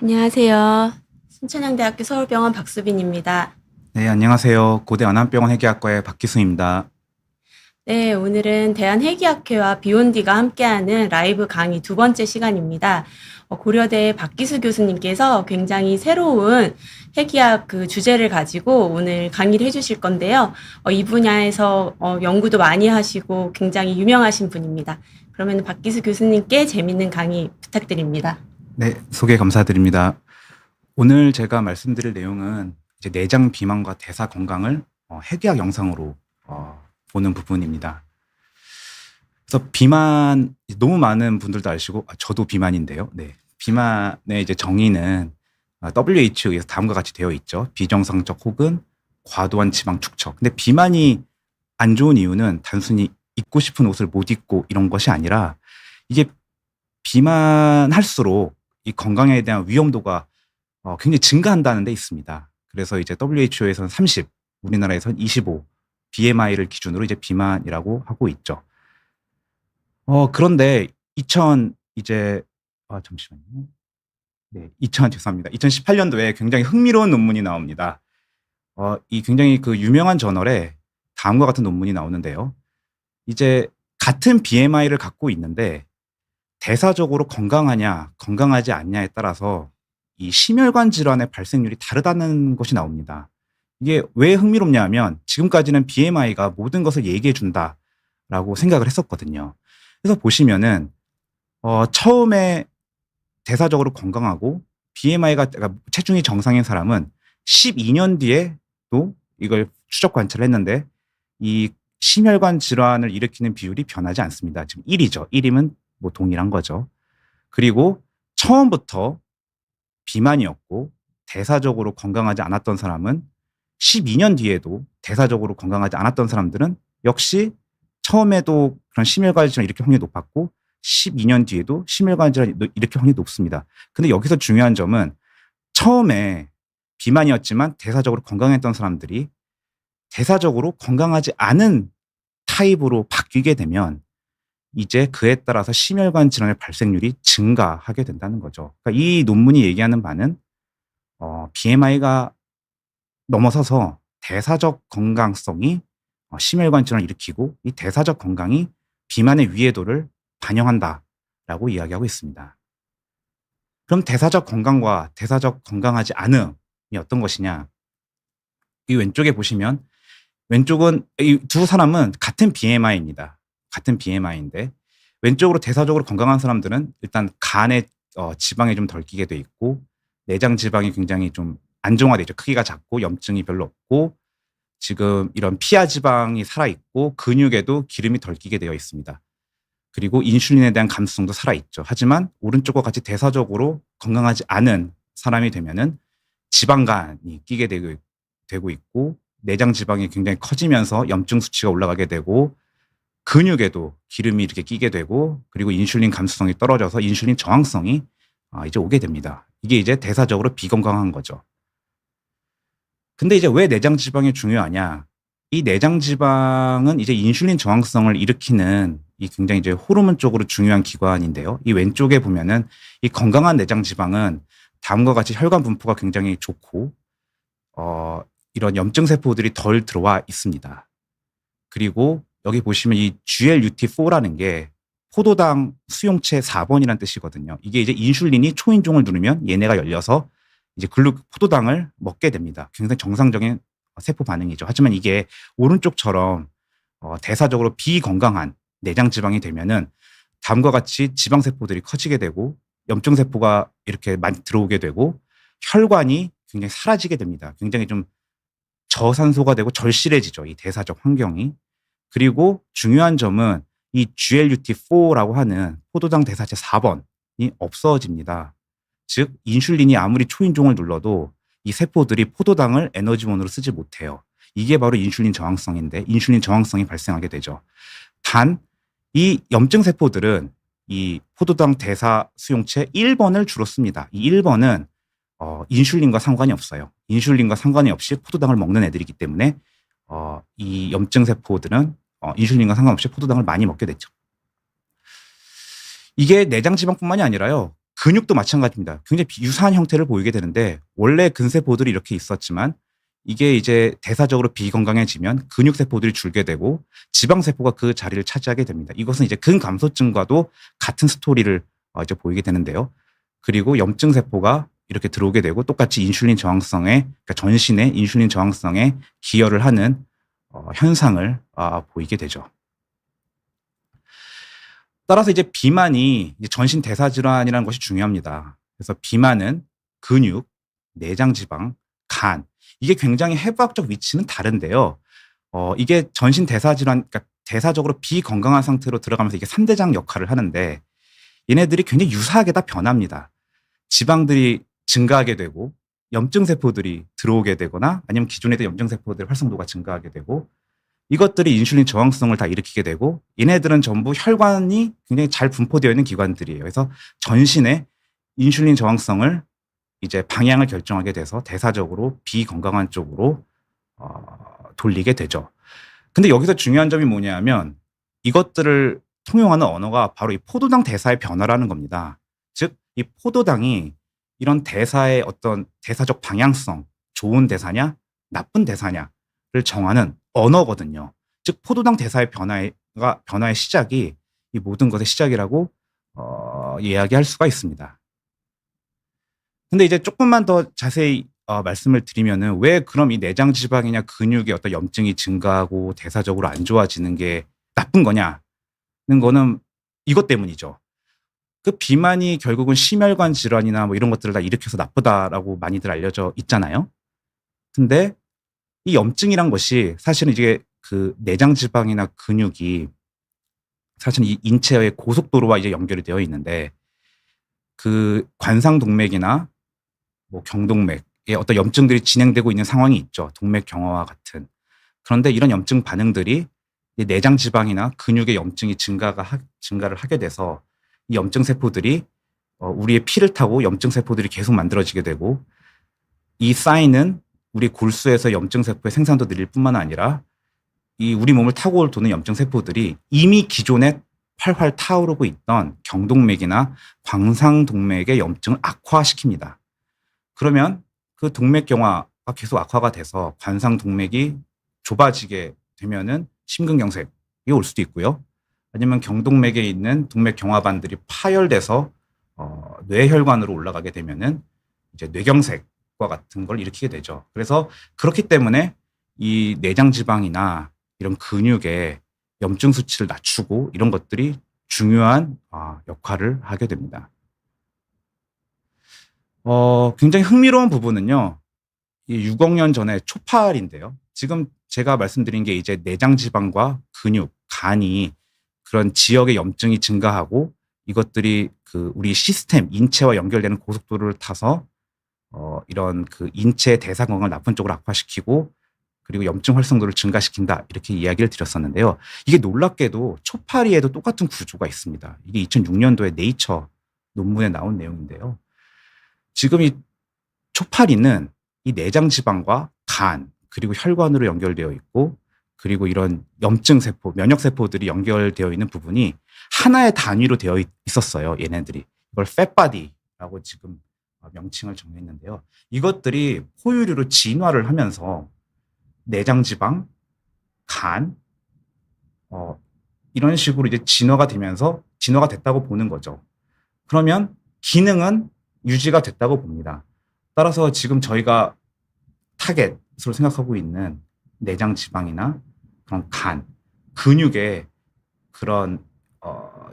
안녕하세요. 순천향대학교 서울병원 박수빈입니다. 네, 안녕하세요. 고대 안암병원 회계학과의 박기수입니다. 네, 오늘은 대한회계학회와 비욘디가 함께하는 라이브 강의 두 번째 시간입니다. 고려대 박기수 교수님께서 굉장히 새로운 회계학 주제를 가지고 오늘 강의를 해주실 건데요. 이 분야에서 연구도 많이 하시고 굉장히 유명하신 분입니다. 그러면 박기수 교수님께 재밌는 강의 부탁드립니다. 네, 소개 감사드립니다. 오늘 제가 말씀드릴 내용은 이제 내장 비만과 대사 건강을 회계학 영상으로 보는 부분입니다. 그래서 비만 너무 많은 분들도 아시고 저도 비만인데요. 네, 비만의 이제 정의는 WHO에서 다음과 같이 되어 있죠. 비정상적 혹은 과도한 지방 축적. 근데 비만이 안 좋은 이유는 단순히 입고 싶은 옷을 못 입고 이런 것이 아니라 이게 비만할수록 이 건강에 대한 위험도가 굉장히 증가한다는 데 있습니다. 그래서 이제 WHO에서는 30, 우리나라에서는 25 BMI를 기준으로 이제 비만이라고 하고 있죠. 그런데 잠시만요. 네, 죄송합니다. 2018년도에 굉장히 흥미로운 논문이 나옵니다. 이 굉장히 그 유명한 저널에 다음과 같은 논문이 나오는데요. 이제 같은 BMI를 갖고 있는데 대사적으로 건강하냐, 건강하지 않냐에 따라서 이 심혈관 질환의 발생률이 다르다는 것이 나옵니다. 이게 왜 흥미롭냐 하면 지금까지는 BMI가 모든 것을 얘기해 준다라고 생각을 했었거든요. 그래서 보시면은 처음에 대사적으로 건강하고 BMI가 그러니까 체중이 정상인 사람은 12년 뒤에도 이걸 추적 관찰을 했는데 이 심혈관 질환을 일으키는 비율이 변하지 않습니다. 지금 1이죠. 1이면 뭐 동일한 거죠. 그리고 처음부터 비만이었고 대사적으로 건강하지 않았던 사람은 12년 뒤에도 대사적으로 건강하지 않았던 사람들은 역시 처음에도 그런 심혈관 질환을 일으킬 확률이 높았고 12년 뒤에도 심혈관 질환을 일으킬 확률이 높습니다. 근데 여기서 중요한 점은 처음에 비만이었지만 대사적으로 건강했던 사람들이 대사적으로 건강하지 않은 타입으로 바뀌게 되면 이제 그에 따라서 심혈관 질환의 발생률이 증가하게 된다는 거죠. 그러니까 이 논문이 얘기하는 바는 BMI가 넘어서서 대사적 건강성이 심혈관 질환을 일으키고 이 대사적 건강이 비만의 위해도를 반영한다라고 이야기하고 있습니다. 그럼 대사적 건강과 대사적 건강하지 않음이 어떤 것이냐? 이 왼쪽에 보시면 왼쪽은 이 두 사람은 같은 BMI입니다. 같은 BMI인데 왼쪽으로 대사적으로 건강한 사람들은 일단 간에 지방이 좀 덜 끼게 돼 있고 내장 지방이 굉장히 좀 안정화돼 있죠. 크기가 작고 염증이 별로 없고 지금 이런 피하 지방이 살아 있고 근육에도 기름이 덜 끼게 되어 있습니다. 그리고 인슐린에 대한 감수성도 살아 있죠. 하지만 오른쪽과 같이 대사적으로 건강하지 않은 사람이 되면은 지방간이 끼게 되고 있고 내장 지방이 굉장히 커지면서 염증 수치가 올라가게 되고 근육에도 기름이 이렇게 끼게 되고 그리고 인슐린 감수성이 떨어져서 인슐린 저항성이 이제 오게 됩니다. 이게 이제 대사적으로 비건강한 거죠. 근데 이제 왜 내장 지방이 중요하냐? 이 내장 지방은 이제 인슐린 저항성을 일으키는 이 굉장히 이제 호르몬 쪽으로 중요한 기관인데요. 이 왼쪽에 보면은 이 건강한 내장 지방은 다음과 같이 혈관 분포가 굉장히 좋고 이런 염증 세포들이 덜 들어와 있습니다. 그리고 여기 보시면 이 GLUT4라는 게 포도당 수용체 4번이라는 뜻이거든요. 이게 이제 인슐린이 초인종을 누르면 얘네가 열려서 이제 포도당을 먹게 됩니다. 굉장히 정상적인 세포 반응이죠. 하지만 이게 오른쪽처럼 대사적으로 비건강한 내장 지방이 되면은 다음과 같이 지방 세포들이 커지게 되고 염증 세포가 이렇게 많이 들어오게 되고 혈관이 굉장히 사라지게 됩니다. 굉장히 좀 저산소가 되고 절실해지죠. 이 대사적 환경이. 그리고 중요한 점은 이 GLUT4라고 하는 포도당 대사체 4번이 없어집니다. 즉 인슐린이 아무리 초인종을 눌러도 이 세포들이 포도당을 에너지원으로 쓰지 못해요. 이게 바로 인슐린 저항성인데 인슐린 저항성이 발생하게 되죠. 단 이 염증 세포들은 이 포도당 대사 수용체 1번을 주로 씁니다. 이 1번은 인슐린과 상관이 없어요. 인슐린과 상관이 없이 포도당을 먹는 애들이기 때문에 이 염증 세포들은 인슐린과 상관없이 포도당을 많이 먹게 됐죠. 이게 내장 지방뿐만이 아니라요. 근육도 마찬가지입니다. 굉장히 유사한 형태를 보이게 되는데 원래 근세포들이 이렇게 있었지만 이게 이제 대사적으로 비건강해지면 근육세포들이 줄게 되고 지방세포가 그 자리를 차지하게 됩니다. 이것은 이제 근감소증과도 같은 스토리를 이제 보이게 되는데요. 그리고 염증세포가 이렇게 들어오게 되고 똑같이 인슐린 저항성에, 그러니까 전신의 인슐린 저항성에 기여를 하는 현상을 보이게 되죠. 따라서 이제 비만이 이제 전신 대사 질환이라는 것이 중요합니다. 그래서 비만은 근육, 내장 지방, 간 이게 굉장히 해부학적 위치는 다른데요. 이게 전신 대사 질환, 그러니까 대사적으로 비건강한 상태로 들어가면서 이게 3대장 역할을 하는데 얘네들이 굉장히 유사하게 다 변합니다. 지방들이 증가하게 되고 염증 세포들이 들어오게 되거나 아니면 기존에 있던 염증 세포들의 활성도가 증가하게 되고 이것들이 인슐린 저항성을 다 일으키게 되고 얘네들은 전부 혈관이 굉장히 잘 분포되어 있는 기관들이에요. 그래서 전신에 인슐린 저항성을 이제 방향을 결정하게 돼서 대사적으로 비건강한 쪽으로 돌리게 되죠. 근데 여기서 중요한 점이 뭐냐면 이것들을 통용하는 언어가 바로 이 포도당 대사의 변화라는 겁니다. 즉, 이 포도당이 이런 대사의 어떤 대사적 방향성, 좋은 대사냐, 나쁜 대사냐를 정하는 언어거든요. 즉, 포도당 대사의 변화의 시작이 이 모든 것의 시작이라고 이야기할 수가 있습니다. 근데 이제 조금만 더 자세히 말씀을 드리면은 왜 그럼 이 내장 지방이냐 근육의 어떤 염증이 증가하고 대사적으로 안 좋아지는 게 나쁜 거냐는 거는 이것 때문이죠. 그 비만이 결국은 심혈관 질환이나 뭐 이런 것들을 다 일으켜서 나쁘다라고 많이들 알려져 있잖아요. 근데 이 염증이란 것이 사실은 이게 그 내장 지방이나 근육이 사실은 이 인체의 고속도로와 이제 연결이 되어 있는데 그 관상동맥이나 뭐 경동맥에 어떤 염증들이 진행되고 있는 상황이 있죠. 동맥 경화와 같은. 그런데 이런 염증 반응들이 내장 지방이나 근육의 염증이 증가를 하게 돼서 이 염증 세포들이 우리의 피를 타고 염증 세포들이 계속 만들어지게 되고 이 쌓이는 우리 골수에서 염증 세포의 생산도 늘릴 뿐만 아니라 이 우리 몸을 타고 도는 염증 세포들이 이미 기존에 활활 타오르고 있던 경동맥이나 광상동맥의 염증을 악화시킵니다. 그러면 그 동맥 경화가 계속 악화가 돼서 관상동맥이 좁아지게 되면은 심근경색이 올 수도 있고요. 아니면 경동맥에 있는 동맥 경화반들이 파열돼서 뇌혈관으로 올라가게 되면은 이제 뇌경색과 같은 걸 일으키게 되죠. 그래서 그렇기 때문에 이 내장 지방이나 이런 근육의 염증 수치를 낮추고 이런 것들이 중요한 역할을 하게 됩니다. 굉장히 흥미로운 부분은요. 이 6억 년 전에 초팔인데요. 지금 제가 말씀드린 게 이제 내장 지방과 근육, 간이 그런 지역의 염증이 증가하고 이것들이 그 우리 시스템, 인체와 연결되는 고속도로를 타서 이런 그 인체 대사 건강을 나쁜 쪽으로 악화시키고 그리고 염증 활성도를 증가시킨다 이렇게 이야기를 드렸었는데요. 이게 놀랍게도 초파리에도 똑같은 구조가 있습니다. 이게 2006년도에 네이처 논문에 나온 내용인데요. 지금 이 초파리는 이 내장 지방과 간 그리고 혈관으로 연결되어 있고 그리고 이런 염증 세포, 면역 세포들이 연결되어 있는 부분이 하나의 단위로 되어 있었어요. 얘네들이 이걸 팻바디라고 지금 명칭을 정했는데요. 이것들이 포유류로 진화를 하면서 내장 지방, 간 이런 식으로 이제 진화가 되면서 진화가 됐다고 보는 거죠. 그러면 기능은 유지가 됐다고 봅니다. 따라서 지금 저희가 타겟으로 생각하고 있는 내장 지방이나 그런 간, 근육의 그런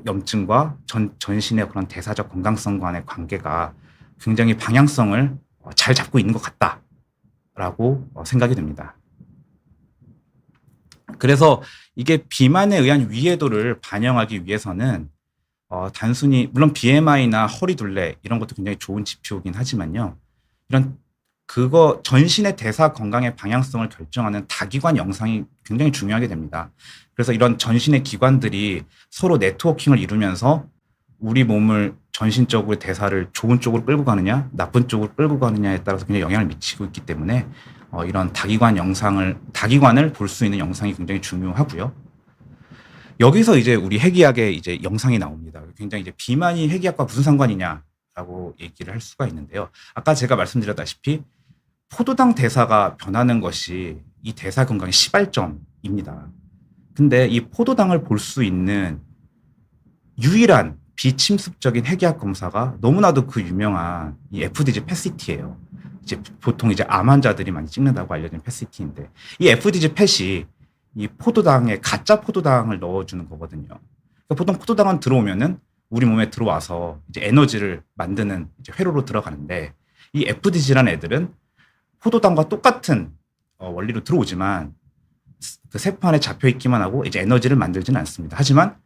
염증과 전신의 그런 대사적 건강성 간의 관계가 굉장히 방향성을 잘 잡고 있는 것 같다라고 생각이 됩니다. 그래서 이게 비만에 의한 위해도를 반영하기 위해서는 단순히 물론 BMI나 허리둘레 이런 것도 굉장히 좋은 지표이긴 하지만요. 이런 그거 전신의 대사 건강의 방향성을 결정하는 다기관 영상이 굉장히 중요하게 됩니다. 그래서 이런 전신의 기관들이 서로 네트워킹을 이루면서 우리 몸을 전신적으로 대사를 좋은 쪽으로 끌고 가느냐, 나쁜 쪽으로 끌고 가느냐에 따라서 굉장히 영향을 미치고 있기 때문에 이런 다기관을 볼 수 있는 영상이 굉장히 중요하고요. 여기서 이제 우리 핵의학의 이제 영상이 나옵니다. 굉장히 이제 비만이 핵의학과 무슨 상관이냐 라고 얘기를 할 수가 있는데요. 아까 제가 말씀드렸다시피 포도당 대사가 변하는 것이 이 대사 건강의 시발점입니다. 근데 이 포도당을 볼 수 있는 유일한 비침습적인 핵의학 검사가 너무나도 그 유명한 이 FDG 펫시티예요. 이제 보통 이제 암 환자들이 많이 찍는다고 알려진 펫시티인데 이 FDG 펫이 이 포도당에 가짜 포도당을 넣어주는 거거든요. 그러니까 보통 포도당은 들어오면은 우리 몸에 들어와서 이제 에너지를 만드는 이제 회로로 들어가는데 이 FDG라는 애들은 포도당과 똑같은 원리로 들어오지만 그 세포 안에 잡혀 있기만 하고 이제 에너지를 만들지는 않습니다. 하지만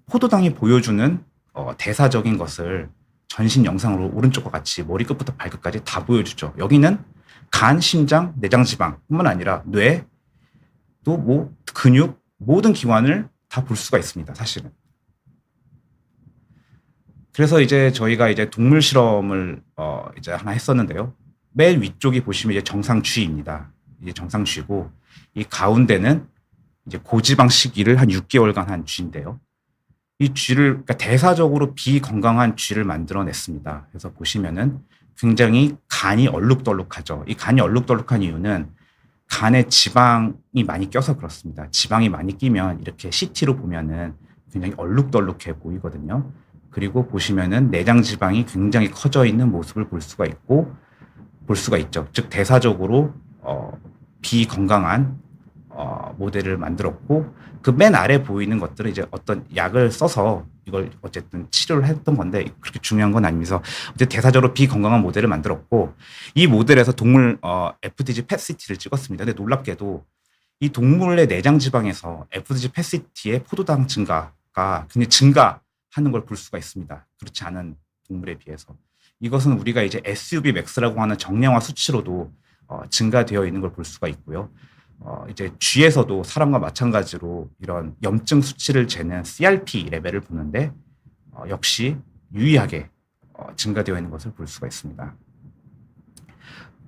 포도당이 보여주는 대사적인 것을 전신 영상으로 오른쪽과 같이 머리끝부터 발끝까지 다 보여주죠. 여기는 간, 심장, 내장 지방뿐만 아니라 뇌, 또 뭐 근육 모든 기관을 다 볼 수가 있습니다. 사실은. 그래서 이제 저희가 이제 동물 실험을 이제 하나 했었는데요. 맨 위쪽이 보시면 이제 정상쥐입니다. 이게 정상쥐고 이 가운데는 이제 고지방 식이를 한 6개월간 한 쥐인데요. 이 쥐를 그러니까 대사적으로 비건강한 쥐를 만들어냈습니다. 그래서 보시면은 굉장히 간이 얼룩덜룩하죠. 이 간이 얼룩덜룩한 이유는 간에 지방이 많이 껴서 그렇습니다. 지방이 많이 끼면 이렇게 CT로 보면은 굉장히 얼룩덜룩해 보이거든요. 그리고 보시면은 내장 지방이 굉장히 커져 있는 모습을 볼 수가 있죠. 즉 대사적으로 비건강한 모델을 만들었고 그 맨 아래 보이는 것들은 이제 어떤 약을 써서 이걸 어쨌든 치료를 했던 건데 그렇게 중요한 건 아니면서 이제 대사적으로 비건강한 모델을 만들었고 이 모델에서 동물 FDG 펫시티를 찍었습니다. 근데 놀랍게도 이 동물의 내장 지방에서 FDG 펫시티의 포도당 증가가 굉장히 증가하는 걸 볼 수가 있습니다. 그렇지 않은 동물에 비해서. 이것은 우리가 이제 SUV 맥스라고 하는 정량화 수치로도 증가되어 있는 걸 볼 수가 있고요. 이제 쥐에서도 사람과 마찬가지로 이런 염증 수치를 재는 CRP 레벨을 보는데 역시 유의하게 증가되어 있는 것을 볼 수가 있습니다.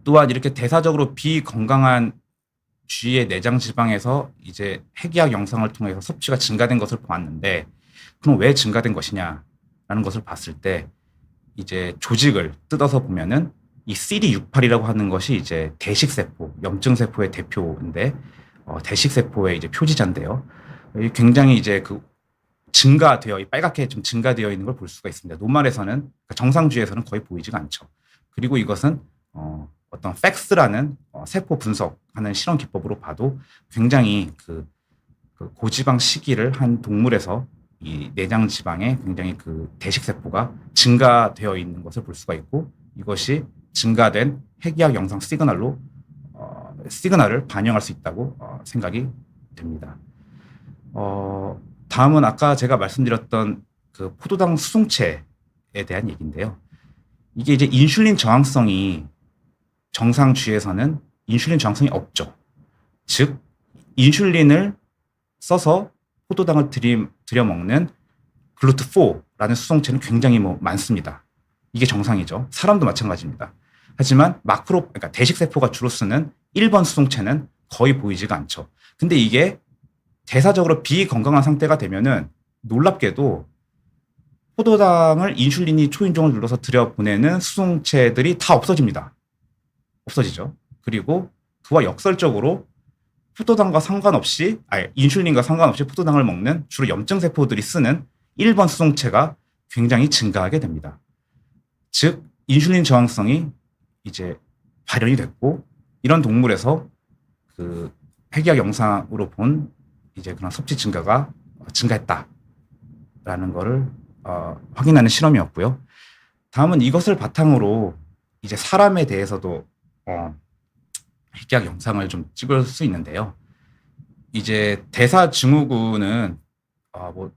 또한 이렇게 대사적으로 비건강한 쥐의 내장 지방에서 이제 핵의학 영상을 통해서 섭취가 증가된 것을 보았는데 그럼 왜 증가된 것이냐라는 것을 봤을 때 이제 조직을 뜯어서 보면은 이 CD68이라고 하는 것이 이제 대식세포, 염증세포의 대표인데, 대식세포의 이제 표지자인데요. 굉장히 이제 그 증가되어, 빨갛게 좀 증가되어 있는 걸 볼 수가 있습니다. 노말에서는, 그러니까 정상쥐에서는 거의 보이지가 않죠. 그리고 이것은, 어떤 팩스라는 세포 분석하는 실험 기법으로 봐도 굉장히 그 고지방 식이를 한 동물에서 이 내장 지방에 굉장히 그 대식세포가 증가되어 있는 것을 볼 수가 있고 이것이 증가된 핵의학 영상 시그널을 반영할 수 있다고 생각이 됩니다. 다음은 아까 제가 말씀드렸던 그 포도당 수송체에 대한 얘기인데요. 이게 이제 인슐린 저항성이 정상쥐에서는 인슐린 저항성이 없죠. 즉 인슐린을 써서 포도당을 들여 먹는 글루트4라는 수송체는 굉장히 많습니다. 이게 정상이죠. 사람도 마찬가지입니다. 하지만 그러니까 대식세포가 주로 쓰는 1번 수송체는 거의 보이지가 않죠. 근데 이게 대사적으로 비건강한 상태가 되면은 놀랍게도 포도당을 인슐린이 초인종을 눌러서 들여보내는 수송체들이 다 없어집니다. 없어지죠. 그리고 그와 역설적으로 인슐린과 상관없이 포도당을 먹는 주로 염증세포들이 쓰는 1번 수송체가 굉장히 증가하게 됩니다. 즉, 인슐린 저항성이 이제 발현이 됐고, 이런 동물에서 그 핵의학 영상으로 본 이제 그런 섭취 증가가 증가했다라는 거를 확인하는 실험이었고요. 다음은 이것을 바탕으로 이제 사람에 대해서도 핵의학 영상을 좀 찍을 수 있는데요. 이제 대사증후군은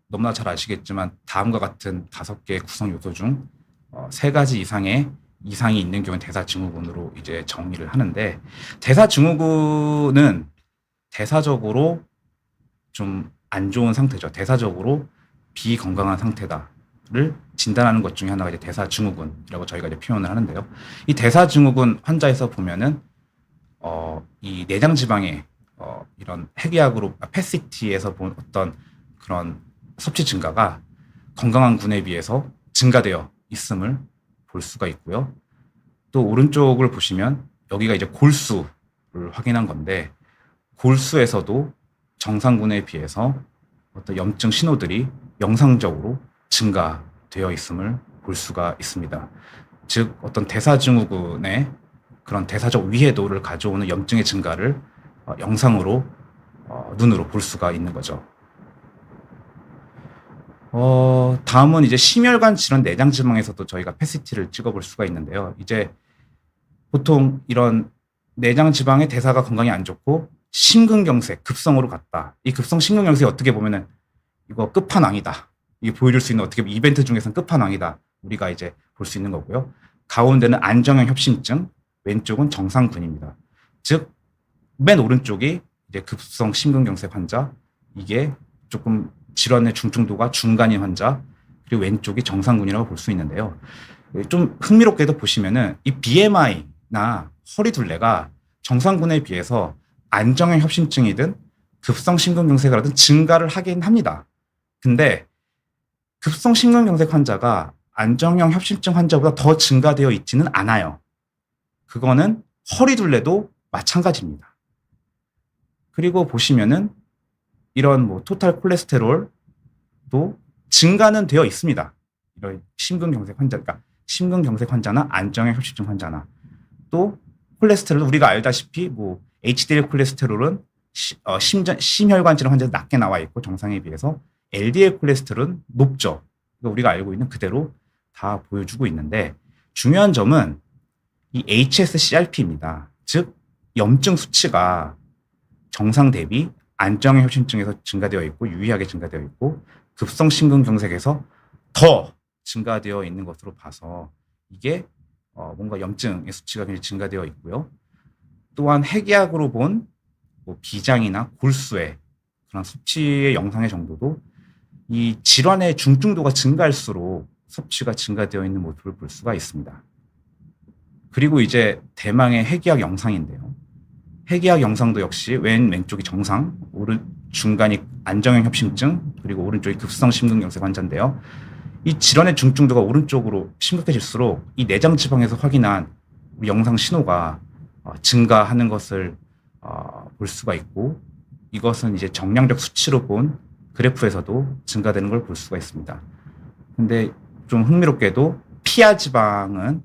너무나 잘 아시겠지만 다음과 같은 5개의 구성 요소 중 3가지 이상의 이상이 있는 경우는 대사증후군으로 이제 정의를 하는데 대사증후군은 대사적으로 좀 안 좋은 상태죠. 대사적으로 비건강한 상태다를 진단하는 것 중에 하나가 이제 대사증후군이라고 저희가 이제 표현을 하는데요. 이 대사증후군 환자에서 보면은 이 내장 지방에 이런 핵의학으로 펫시티에서 본 어떤 그런 섭취 증가가 건강한 군에 비해서 증가되어 있음을 볼 수가 있고요. 또 오른쪽을 보시면 여기가 이제 골수를 확인한 건데 골수에서도 정상군에 비해서 어떤 염증 신호들이 영상적으로 증가되어 있음을 볼 수가 있습니다. 즉 어떤 대사증후군의 그런 대사적 위해도를 가져오는 염증의 증가를 영상으로 눈으로 볼 수가 있는 거죠. 다음은 이제 심혈관 질환 내장 지방에서도 저희가 패시티를 찍어볼 수가 있는데요. 이제 보통 이런 내장 지방의 대사가 건강이 안 좋고 심근경색 급성으로 갔다. 이 급성 심근경색이 어떻게 보면은 이거 끝판왕이다. 이게 보여줄 수 있는 어떻게 보면 이벤트 중에서는 끝판왕이다. 우리가 이제 볼 수 있는 거고요. 가운데는 안정형 협심증, 왼쪽은 정상군입니다. 즉, 맨 오른쪽이 이제 급성 심근경색 환자, 이게 조금 질환의 중증도가 중간인 환자, 그리고 왼쪽이 정상군이라고 볼 수 있는데요. 좀 흥미롭게도 보시면은 이 BMI나 허리 둘레가 정상군에 비해서 안정형 협심증이든 급성 심근경색을 하든 증가를 하긴 합니다. 근데 급성 심근경색 환자가 안정형 협심증 환자보다 더 증가되어 있지는 않아요. 그거는 허리 둘레도 마찬가지입니다. 그리고 보시면은 이런 뭐 토탈 콜레스테롤도 증가는 되어 있습니다. 이런 심근경색 환자, 그러니까 심근경색 환자나 안정형 협심증 환자나 또 콜레스테롤 우리가 알다시피 뭐 HDL 콜레스테롤은 심혈관 질환 환자에 낮게 나와 있고 정상에 비해서 LDL 콜레스테롤은 높죠. 우리가 알고 있는 그대로 다 보여주고 있는데 중요한 점은 이 HSCRP입니다. 즉 염증 수치가 정상 대비 안정형 협심증에서 증가되어 있고 유의하게 증가되어 있고 급성 심근경색에서 더 증가되어 있는 것으로 봐서 이게 뭔가 염증의 수치가 굉장히 증가되어 있고요. 또한 핵의학으로 본 뭐 비장이나 골수의 그런 수치의 영상의 정도도 이 질환의 중증도가 증가할수록 섭취가 증가되어 있는 모습을 볼 수가 있습니다. 그리고 이제 대망의 핵의학 영상인데요. 핵의학 영상도 역시 왼쪽이 정상, 중간이 안정형 협심증, 그리고 오른쪽이 급성 심근경색 환자인데요. 이 질환의 중증도가 오른쪽으로 심각해질수록 이 내장 지방에서 확인한 영상 신호가 증가하는 것을 볼 수가 있고 이것은 이제 정량적 수치로 본 그래프에서도 증가되는 걸 볼 수가 있습니다. 근데 좀 흥미롭게도 피하 지방은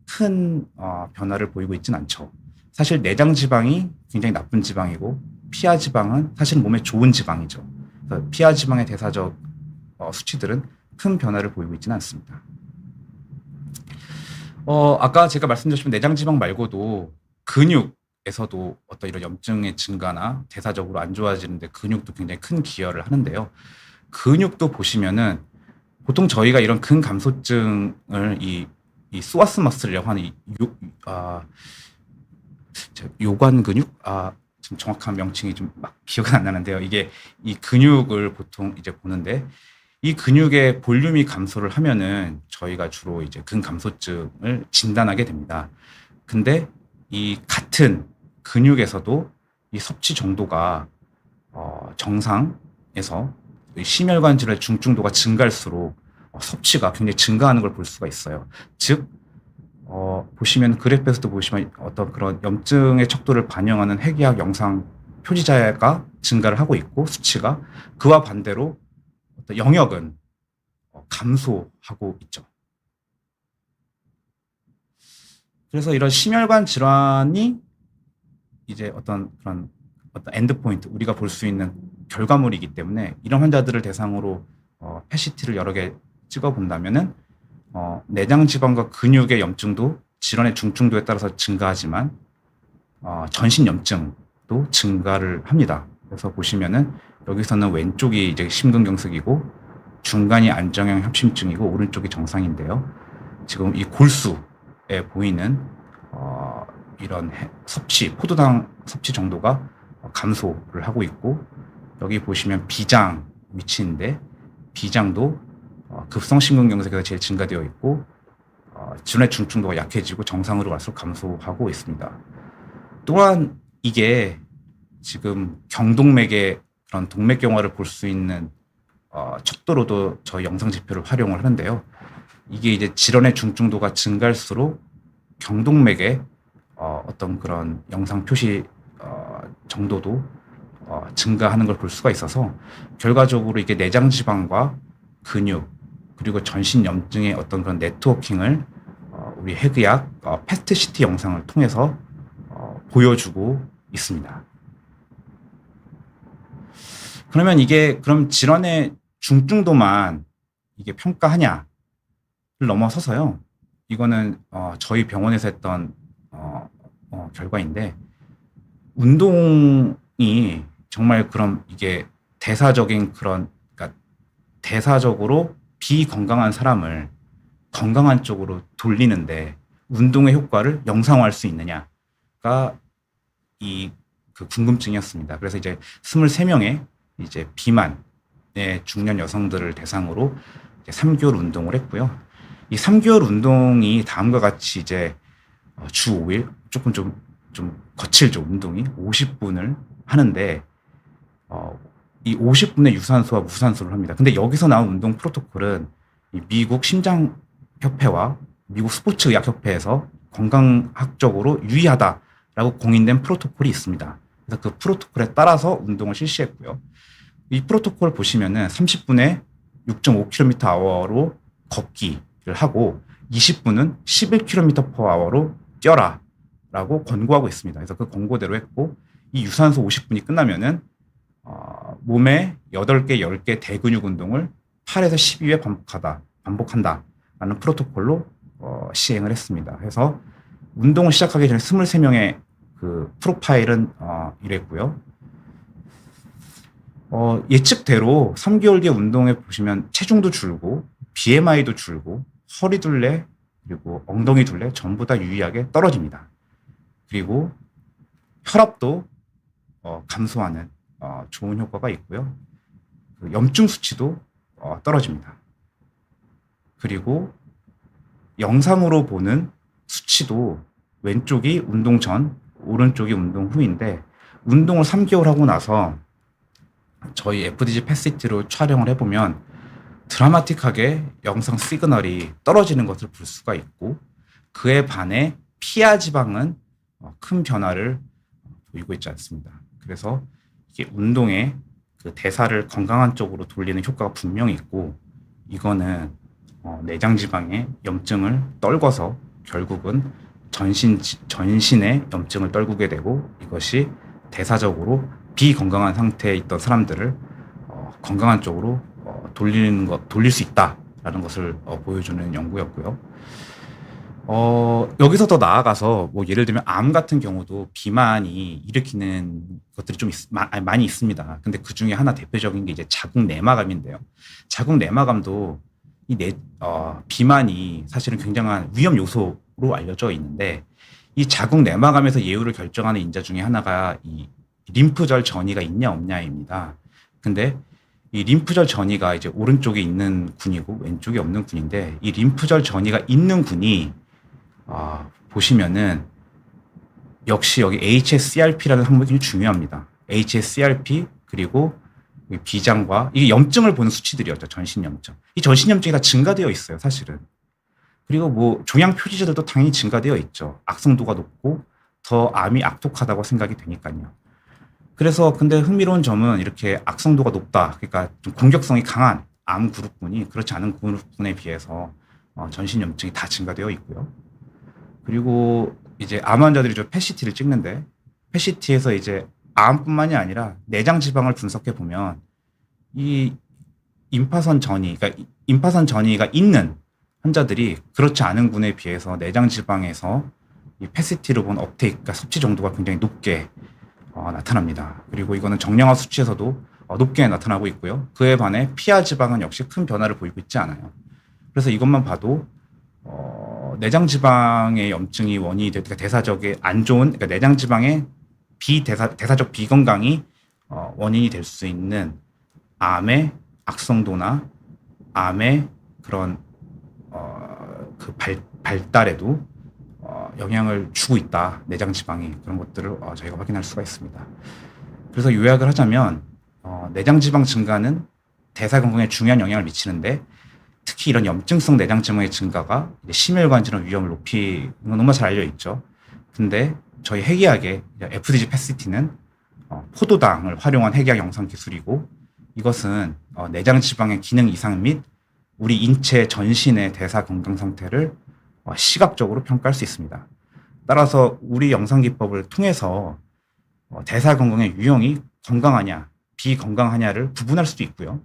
큰 변화를 보이고 있지는 않죠. 사실 내장 지방이 굉장히 나쁜 지방이고 피하 지방은 사실 몸에 좋은 지방이죠. 그래서 피하 지방의 대사적 수치들은 큰 변화를 보이고 있지는 않습니다. 아까 제가 말씀드렸지만 내장 지방 말고도 근육에서도 어떤 이런 염증의 증가나 대사적으로 안 좋아지는데 근육도 굉장히 큰 기여를 하는데요. 근육도 보시면은 보통 저희가 이런 근감소증을 이 스와스 머슬이라고 하는 요관 근육? 지금 정확한 명칭이 좀 막 기억은 안 나는데요. 이게 이 근육을 보통 이제 보는데 이 근육의 볼륨이 감소를 하면은 저희가 주로 이제 근감소증을 진단하게 됩니다. 근데 이 같은 근육에서도 이 섭취 정도가 정상에서 심혈관 질환 중증도가 증가할수록 섭취가 굉장히 증가하는 걸 볼 수가 있어요. 즉 보시면 그래프에서도 보시면 어떤 그런 염증의 척도를 반영하는 핵의학 영상 표지자가 증가를 하고 있고 수치가 그와 반대로 어떤 영역은 감소하고 있죠. 그래서 이런 심혈관 질환이 이제 어떤 그런 엔드포인트 우리가 볼 수 있는 결과물이기 때문에 이런 환자들을 대상으로 패시티를 여러 개 찍어 본다면은 내장 지방과 근육의 염증도 질환의 중증도에 따라서 증가하지만 전신 염증도 증가를 합니다. 그래서 보시면은 여기서는 왼쪽이 이제 심근경색이고 중간이 안정형 협심증이고 오른쪽이 정상인데요. 지금 이 골수에 보이는 이런 섭취 포도당 섭취 정도가 감소를 하고 있고 여기 보시면 비장 위치인데 비장도 급성 심근경색에서 제일 증가되어 있고 질환의 중증도가 약해지고 정상으로 갈수록 감소하고 있습니다. 또한 이게 지금 경동맥의 그런 동맥경화를 볼 수 있는 척도로도 저희 영상 지표를 활용을 하는데요. 이게 이제 질환의 중증도가 증가할수록 경동맥의 어떤 그런 영상 표시 정도도 증가하는 걸 볼 수가 있어서 결과적으로 이게 내장 지방과 근육 그리고 전신 염증의 어떤 그런 네트워킹을 우리 핵의학 패스트시티 영상을 통해서 보여주고 있습니다. 그러면 이게 그럼 질환의 중증도만 이게 평가하냐를 넘어서서요. 이거는 저희 병원에서 했던 결과인데 운동이 정말 그럼 이게 대사적인 그런 그러니까 대사적으로 비건강한 사람을 건강한 쪽으로 돌리는데 운동의 효과를 영상화할 수 있느냐가 이 그 궁금증이었습니다. 그래서 이제 23명의 이제 비만의 중년 여성들을 대상으로 이제 3개월 운동을 했고요. 이 3개월 운동이 다음과 같이 이제 주 5일 조금 좀 거칠죠. 운동이 50분을 하는데 이 50분의 유산소와 무산소를 합니다. 근데 여기서 나온 운동 프로토콜은 이 미국 심장협회와 미국 스포츠의학협회에서 건강학적으로 유의하다라고 공인된 프로토콜이 있습니다. 그래서 그 프로토콜에 따라서 운동을 실시했고요. 이 프로토콜 보시면은 30분에 6.5km/h로 걷기를 하고 20분은 11km/h로 뛰어라라고 권고하고 있습니다. 그래서 그 권고대로 했고 이 유산소 50분이 끝나면은 몸에 8개, 10개 대근육 운동을 8에서 12회 반복한다라는 프로토콜로 시행을 했습니다. 그래서 운동을 시작하기 전에 23명의 그 프로파일은 이랬고요. 예측대로 3개월 뒤에 운동에 보시면 체중도 줄고 BMI도 줄고 허리 둘레 그리고 엉덩이 둘레 전부 다 유의하게 떨어집니다. 그리고 혈압도 감소하는 좋은 효과가 있고요. 그 염증 수치도 떨어집니다. 그리고 영상으로 보는 수치도 왼쪽이 운동 전, 오른쪽이 운동 후인데 운동을 3개월 하고 나서 저희 FDG 패시티로 촬영을 해보면 드라마틱하게 영상 시그널이 떨어지는 것을 볼 수가 있고 그에 반해 피하 지방은 큰 변화를 보이고 있지 않습니다. 그래서 이게 운동의 그 대사를 건강한 쪽으로 돌리는 효과가 분명히 있고 이거는 내장 지방의 염증을 떨궈서 결국은 전신의 염증을 떨구게 되고 이것이 대사적으로 비건강한 상태에 있던 사람들을 건강한 쪽으로 돌릴 수 있다라는 것을 보여주는 연구였고요. 여기서 더 나아가서 뭐 예를 들면 암 같은 경우도 비만이 일으키는 것들이 좀 많이 있습니다. 근데 그 중에 하나 대표적인 게 이제 자궁 내막암인데요. 자궁 내막암도 비만이 사실은 굉장한 위험 요소로 알려져 있는데 이 자궁 내막암에서 예후를 결정하는 인자 중에 하나가 이 림프절 전이가 있냐 없냐입니다. 근데 이 림프절 전이가 이제 오른쪽에 있는 군이고 왼쪽에 없는 군인데 이 림프절 전이가 있는 군이 보시면은 역시 여기 HSCRP라는 항목이 굉장히 중요합니다. HSCRP 그리고 비장과 이게 염증을 보는 수치들이었죠. 전신 염증. 이 전신 염증이 다 증가되어 있어요. 사실은. 그리고 뭐 종양 표시자들도 당연히 증가되어 있죠. 악성도가 높고 더 암이 악독하다고 생각이 되니까요. 그래서 근데 흥미로운 점은 이렇게 악성도가 높다. 그러니까 좀 공격성이 강한 암 그룹군이 그렇지 않은 그룹군에 비해서 전신 염증이 다 증가되어 있고요. 그리고 이제 암 환자들이 저 PET-CT를 찍는데 PET-CT에서 이제 암뿐만이 아니라 내장 지방을 분석해 보면 이 임파선 전이가 있는 환자들이 그렇지 않은 군에 비해서 내장 지방에서 이 PET-CT로 본 업테이크, 그러니까 섭취 정도가 굉장히 높게 나타납니다. 그리고 이거는 정량화 수치에서도 높게 나타나고 있고요. 그에 반해 피하 지방은 역시 큰 변화를 보이고 있지 않아요. 그래서 이것만 봐도 내장 지방의 염증이 원인이 그러니까 대사적에 안 좋은, 그러니까 내장 지방의 대사적 비건강이 원인이 될 수 있는 암의 악성도나 암의 그런 그 발달에도 영향을 주고 있다. 내장 지방이 그런 것들을 저희가 확인할 수가 있습니다. 그래서 요약을 하자면 내장 지방 증가는 대사 건강에 중요한 영향을 미치는데 특히 이런 염증성 내장 지방의 증가가 이제 심혈관 질환 위험을 높이는 건 너무 잘 알려 있죠. 근데 저희 핵의학의 FDG PET-CT는 포도당을 활용한 핵의학 영상 기술이고 이것은 내장 지방의 기능 이상 및 우리 인체 전신의 대사 건강 상태를 시각적으로 평가할 수 있습니다. 따라서 우리 영상 기법을 통해서 대사 건강의 유형이 건강하냐, 비건강하냐를 구분할 수도 있고요.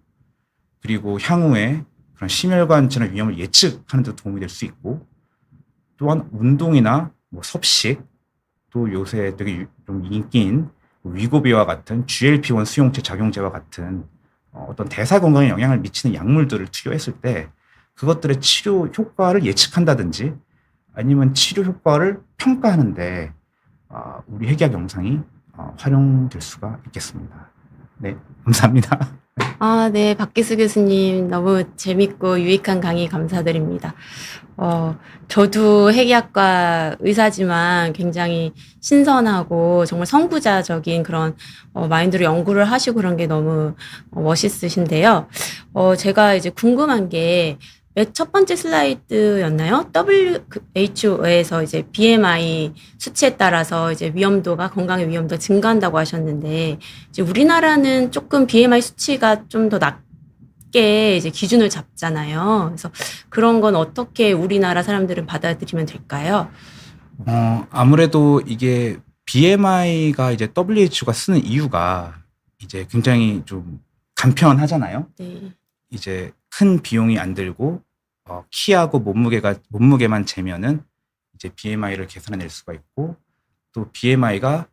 그리고 향후에 그런 심혈관 질환 위험을 예측하는 데 도움이 될 수 있고, 또한 운동이나 뭐 섭식, 또 요새 되게 좀 인기인 위고비와 같은 GLP-1 수용체 작용제와 같은 어떤 대사 건강에 영향을 미치는 약물들을 투여했을 때 그것들의 치료 효과를 예측한다든지 아니면 치료 효과를 평가하는데 우리 핵의학 영상이 활용될 수가 있겠습니다. 네, 감사합니다. 아, 네. 박기수 교수님 너무 재밌고 유익한 강의 감사드립니다. 저도 핵의학과 의사지만 굉장히 신선하고 정말 선구자적인 그런 마인드로 연구를 하시고 그런 게 너무 멋있으신데요. 제가 이제 궁금한 게 첫 번째 슬라이드였나요? WHO에서 이제 BMI 수치에 따라서 이제 위험도가 건강의 위험도가 증가한다고 하셨는데 이제 우리나라는 조금 BMI 수치가 좀 더 낮게 이제 기준을 잡잖아요. 그래서 그런 건 어떻게 우리나라 사람들은 받아들이면 될까요? 아무래도 이게 BMI가 이제 WHO가 쓰는 이유가 이제 굉장히 좀 간편하잖아요. 네. 이제 큰 비용이 안 들고 키하고 몸무게만 재면은 이제 BMI를 계산해낼 수가 있고 또 BMI가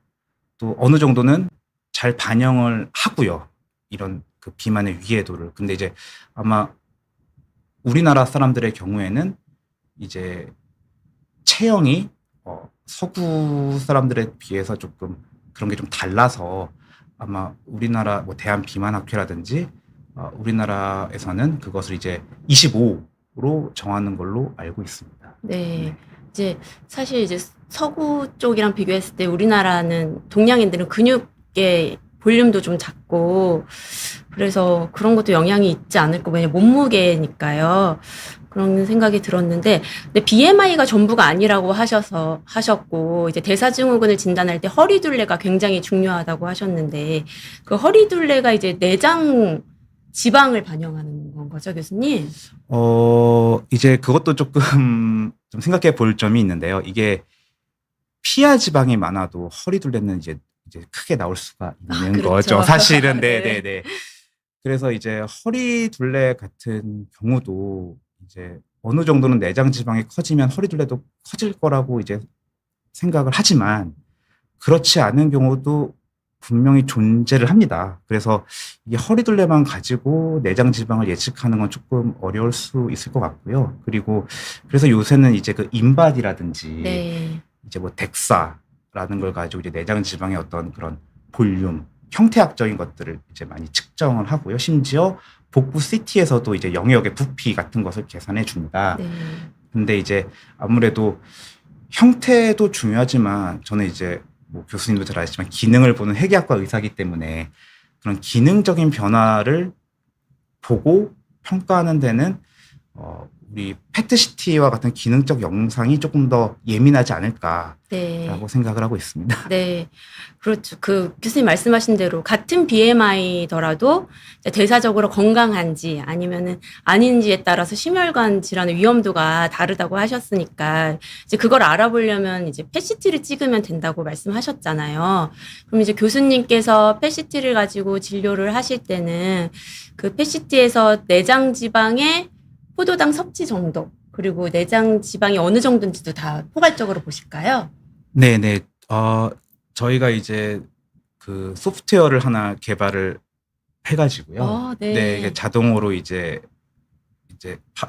또 어느 정도는 잘 반영을 하고요. 이런 그 비만의 위해도를. 근데 이제 아마 우리나라 사람들의 경우에는 이제 체형이 서구 사람들에 비해서 조금 그런 게 좀 달라서 아마 우리나라 뭐 대한비만학회라든지 우리나라에서는 그것을 이제 25로 정하는 걸로 알고 있습니다. 네. 이제 사실 이제 서구 쪽이랑 비교했을 때 우리나라는 동양인들은 근육의 볼륨도 좀 작고 그래서 그런 것도 영향이 있지 않을까. 왜냐면 몸무게니까요. 그런 생각이 들었는데, 근데 BMI가 전부가 아니라고 하셨고, 이제 대사증후군을 진단할 때 허리둘레가 굉장히 중요하다고 하셨는데, 그 허리둘레가 이제 내장 지방을 반영하는 건 거죠, 교수님? 이제 그것도 조금 좀 생각해 볼 점이 있는데요. 이게 피하 지방이 많아도 허리둘레는 이제 크게 나올 수가 있는 그렇죠. 거죠. 사실은. 네. 네네네. 그래서 이제 허리둘레 같은 경우도 이제 어느 정도는 내장 지방이 커지면 허리둘레도 커질 거라고 이제 생각을 하지만 그렇지 않은 경우도 분명히 존재를 합니다. 그래서 이게 허리둘레만 가지고 내장 지방을 예측하는 건 조금 어려울 수 있을 것 같고요. 그리고 그래서 요새는 이제 그 인바디라든지 네. 이제 뭐 덱사라는 걸 가지고 이제 내장 지방의 어떤 그런 볼륨, 형태학적인 것들을 이제 많이 측정을 하고요. 심지어 복부 CT에서도 이제 영역의 부피 같은 것을 계산해 줍니다. 네. 근데 이제 아무래도 형태도 중요하지만 저는 이제 뭐 교수님도 잘 아시지만 기능을 보는 핵의학과 의사이기 때문에 그런 기능적인 변화를 보고 평가하는 데는 우리 PET-CT와 같은 기능적 영상이 조금 더 예민하지 않을까라고 네. 생각을 하고 있습니다. 네. 그렇죠. 그 교수님 말씀하신 대로 같은 BMI더라도 대사적으로 건강한지 아니면은 아닌지에 따라서 심혈관 질환의 위험도가 다르다고 하셨으니까 이제 그걸 알아보려면 이제 PET-CT를 찍으면 된다고 말씀하셨잖아요. 그럼 이제 교수님께서 PET-CT를 가지고 진료를 하실 때는 그 PET-CT에서 내장 지방의 포도당 섭취 정도 그리고 내장 지방이 어느 정도인지도 다 포괄적으로 보실까요? 네네. 저희가 이제 그 소프트웨어를 하나 개발을 해가지고요. 네. 네, 이게 자동으로 이제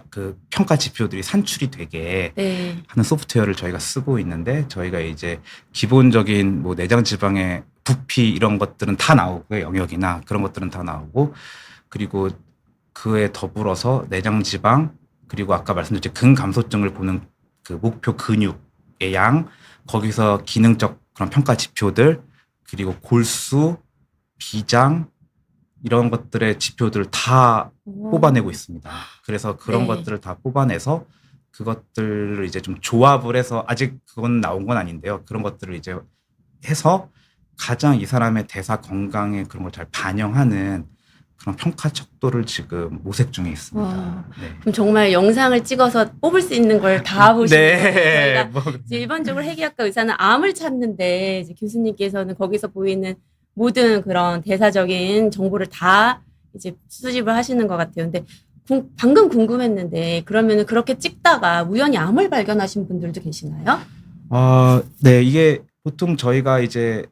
그 평가 지표들이 산출이 되게 네. 하는 소프트웨어를 저희가 쓰고 있는데 저희가 이제 기본적인 뭐 내장 지방의 부피 이런 것들은 다 나오고요. 영역이나 그런 것들은 다 나오고 그리고 그에 더불어서 내장 지방 그리고 아까 말씀드린 근감소증을 보는 그 목표 근육의 양 거기서 기능적 그런 평가 지표들 그리고 골수, 비장 이런 것들의 지표들을 다 오. 뽑아내고 있습니다. 그래서 그런 네. 것들을 다 뽑아내서 그것들을 이제 좀 조합을 해서 아직 그건 나온 건 아닌데요. 그런 것들을 이제 해서 가장 이 사람의 대사 건강에 그런 걸 잘 반영하는 그런 평가 척도를 지금 모색 중에 있습니다. 와. 네. 그럼 정말 영상을 찍어서 뽑을 수 있는 걸 다 보시는 거예요. 네. 저희가 뭐, 이제 일반적으로 해기학과 의사는 암을 찾는데 이제 교수님께서는 거기서 보이는 모든 그런 대사적인 정보를 다 이제 수집을 하시는 것 같아요. 근데 방금 궁금했는데 그러면은 그렇게 찍다가 우연히 암을 발견하신 분들도 계시나요? 네, 이게 보통 저희가 이제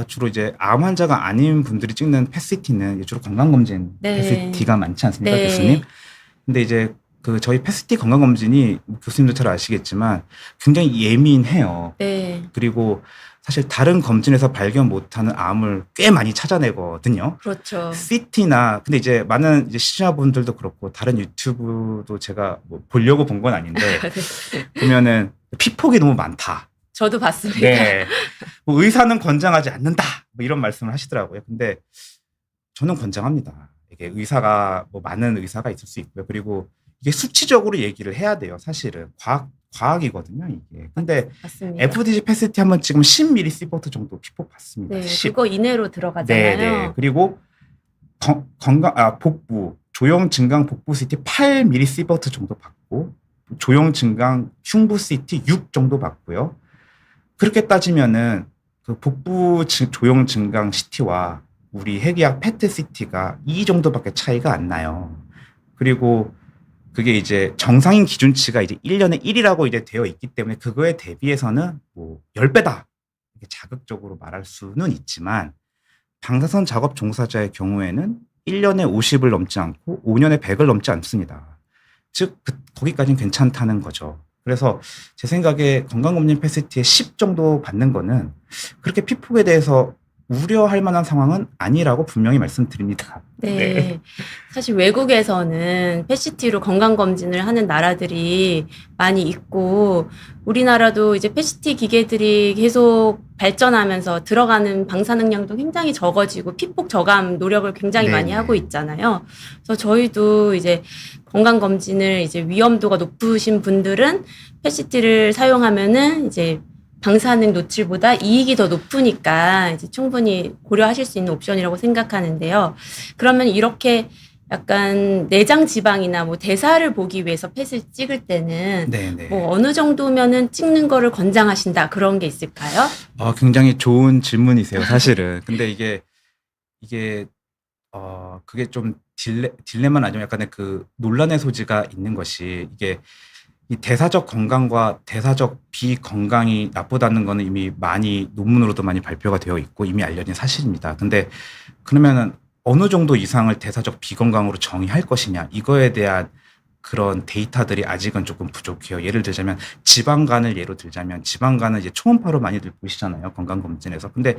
주로 이제 암 환자가 아닌 분들이 찍는 패시티는 주로 건강검진 네. 패시티가 많지 않습니까, 네. 교수님? 근데 이제 그 저희 패시티 건강검진이 교수님도 잘 아시겠지만 굉장히 예민해요. 네. 그리고 사실 다른 검진에서 발견 못하는 암을 꽤 많이 찾아내거든요. 그렇죠. CT나 근데 이제 많은 이제 시청자분들도 그렇고 다른 유튜브도 제가 뭐 보려고 본 건 아닌데 보면은 피폭이 너무 많다. 저도 봤습니다. 네. 뭐 의사는 권장하지 않는다. 뭐 이런 말씀을 하시더라고요. 근데 저는 권장합니다. 이게 의사가 뭐 많은 의사가 있을 수 있고요. 그리고 이게 수치적으로 얘기를 해야 돼요. 사실은 과학이거든요. 이게. 근데 맞습니다. FDG 패시티 한번 지금 10mSv 정도 피폭 받습니다. 네, 10. 그거 이내로 들어가잖아요. 네. 그리고 복부 조형 증강 복부 CT 8mSv 정도 받고 조형 증강 흉부 CT 6 정도 받고요. 그렇게 따지면은 그 복부 조형 증강 CT와 우리 해기학 페트 CT가 이 정도밖에 차이가 안 나요. 그리고 그게 이제 정상인 기준치가 이제 1년에 1이라고 이제 되어 있기 때문에 그거에 대비해서는 뭐 10배다. 이렇게 자극적으로 말할 수는 있지만 방사선 작업 종사자의 경우에는 1년에 50을 넘지 않고 5년에 100을 넘지 않습니다. 즉 거기까지는 괜찮다는 거죠. 그래서 제 생각에 건강검진 패시티에 10 정도 받는 거는 그렇게 피폭에 대해서 우려할 만한 상황은 아니라고 분명히 말씀드립니다. 네. 사실 외국에서는 패시티로 건강검진을 하는 나라들이 많이 있고, 우리나라도 이제 패시티 기계들이 계속 발전하면서 들어가는 방사 능량도 굉장히 적어지고, 피폭 저감 노력을 굉장히 많이 네네. 하고 있잖아요. 그래서 저희도 이제 건강검진을 이제 위험도가 높으신 분들은 패시티를 사용하면은 이제 방사능 노출보다 이익이 더 높으니까 이제 충분히 고려하실 수 있는 옵션이라고 생각하는데요. 그러면 이렇게 약간 내장 지방이나 뭐 대사를 보기 위해서 펫을 찍을 때는 네네. 뭐 어느 정도면은 찍는 거를 권장하신다 그런 게 있을까요? 굉장히 좋은 질문이세요, 사실은. 근데 이게 그게 좀 딜레마는 아니면 약간의 그 논란의 소지가 있는 것이 이게 이 대사적 건강과 대사적 비건강이 나쁘다는 거는 이미 많이 논문으로도 많이 발표가 되어 있고 이미 알려진 사실입니다. 근데 그러면은 어느 정도 이상을 대사적 비건강으로 정의할 것이냐 이거에 대한 그런 데이터들이 아직은 조금 부족해요. 예를 들자면 지방간을 예로 들자면 지방간은 이제 초음파로 많이들 보시잖아요. 건강검진에서. 근데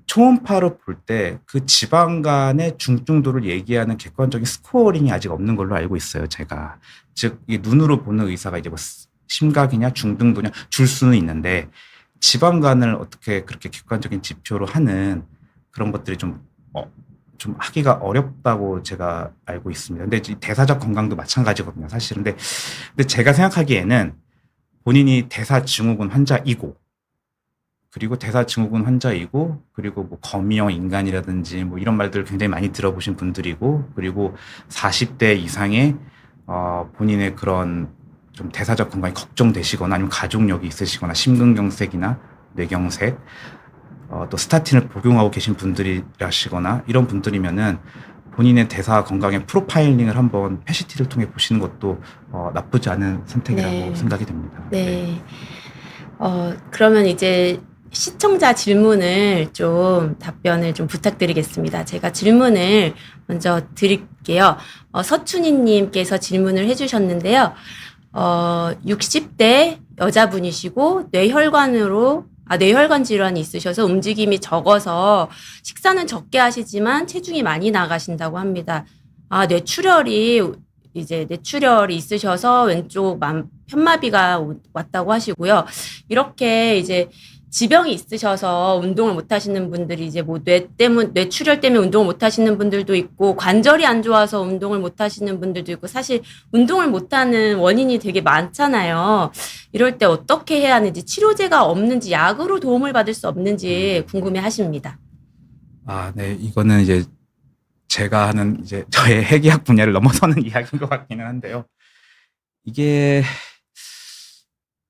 초음파로 볼 때 그 지방간의 중증도를 얘기하는 객관적인 스코어링이 아직 없는 걸로 알고 있어요, 제가. 즉, 이 눈으로 보는 의사가 이제 뭐 심각이냐 중등도냐 줄 수는 있는데 지방간을 어떻게 그렇게 객관적인 지표로 하는 그런 것들이 좀 하기가 어렵다고 제가 알고 있습니다. 근데 대사적 건강도 마찬가지거든요, 사실은. 근데 제가 생각하기에는 본인이 대사증후군 환자이고 그리고 대사증후군 환자이고 그리고 뭐 거미형 인간이라든지 뭐 이런 말들을 굉장히 많이 들어보신 분들이고 그리고 40대 이상의 본인의 그런 좀 대사적 건강이 걱정되시거나 아니면 가족력이 있으시거나 심근경색이나 뇌경색 또 스타틴을 복용하고 계신 분들이라시거나 이런 분들이면은 본인의 대사 건강의 프로파일링을 한번 패시티를 통해 보시는 것도 나쁘지 않은 선택이라고 네. 생각이 됩니다. 네. 그러면 이제 시청자 질문을 좀 답변을 좀 부탁드리겠습니다. 제가 질문을 먼저 드릴게요. 서춘희님께서 질문을 해주셨는데요. 60대 여자분이시고 뇌혈관 질환이 있으셔서 움직임이 적어서 식사는 적게 하시지만 체중이 많이 나가신다고 합니다. 뇌출혈이 있으셔서 왼쪽 편마비가 왔다고 하시고요. 이렇게 이제 지병이 있으셔서 운동을 못 하시는 분들이 이제 뭐 뇌출혈 때문에 운동을 못 하시는 분들도 있고 관절이 안 좋아서 운동을 못 하시는 분들도 있고 사실 운동을 못 하는 원인이 되게 많잖아요. 이럴 때 어떻게 해야 하는지 치료제가 없는지 약으로 도움을 받을 수 없는지 궁금해 하십니다. 네. 이거는 이제 제가 하는 이제 저의 핵의학 분야를 넘어서는 이야기인 것 같기는 한데요. 이게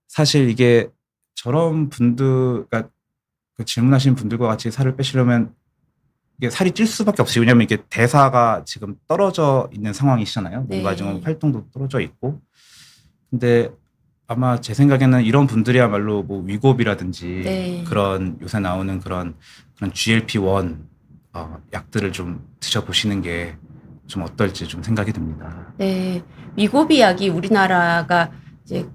사실 이게 저런 분들, 그러니까 그 질문하신 분들과 같이 살을 빼시려면 이게 살이 찔 수밖에 없어요. 왜냐하면 이게 대사가 지금 떨어져 있는 상황이시잖아요. 몸과 지금 네. 활동도 떨어져 있고. 근데 아마 제 생각에는 이런 분들이야말로 뭐 위고비라든지 네. 그런 요새 나오는 그런 GLP-1 약들을 좀 드셔보시는 게 좀 어떨지 좀 생각이 듭니다. 네. 위고비 약이 우리나라가 이제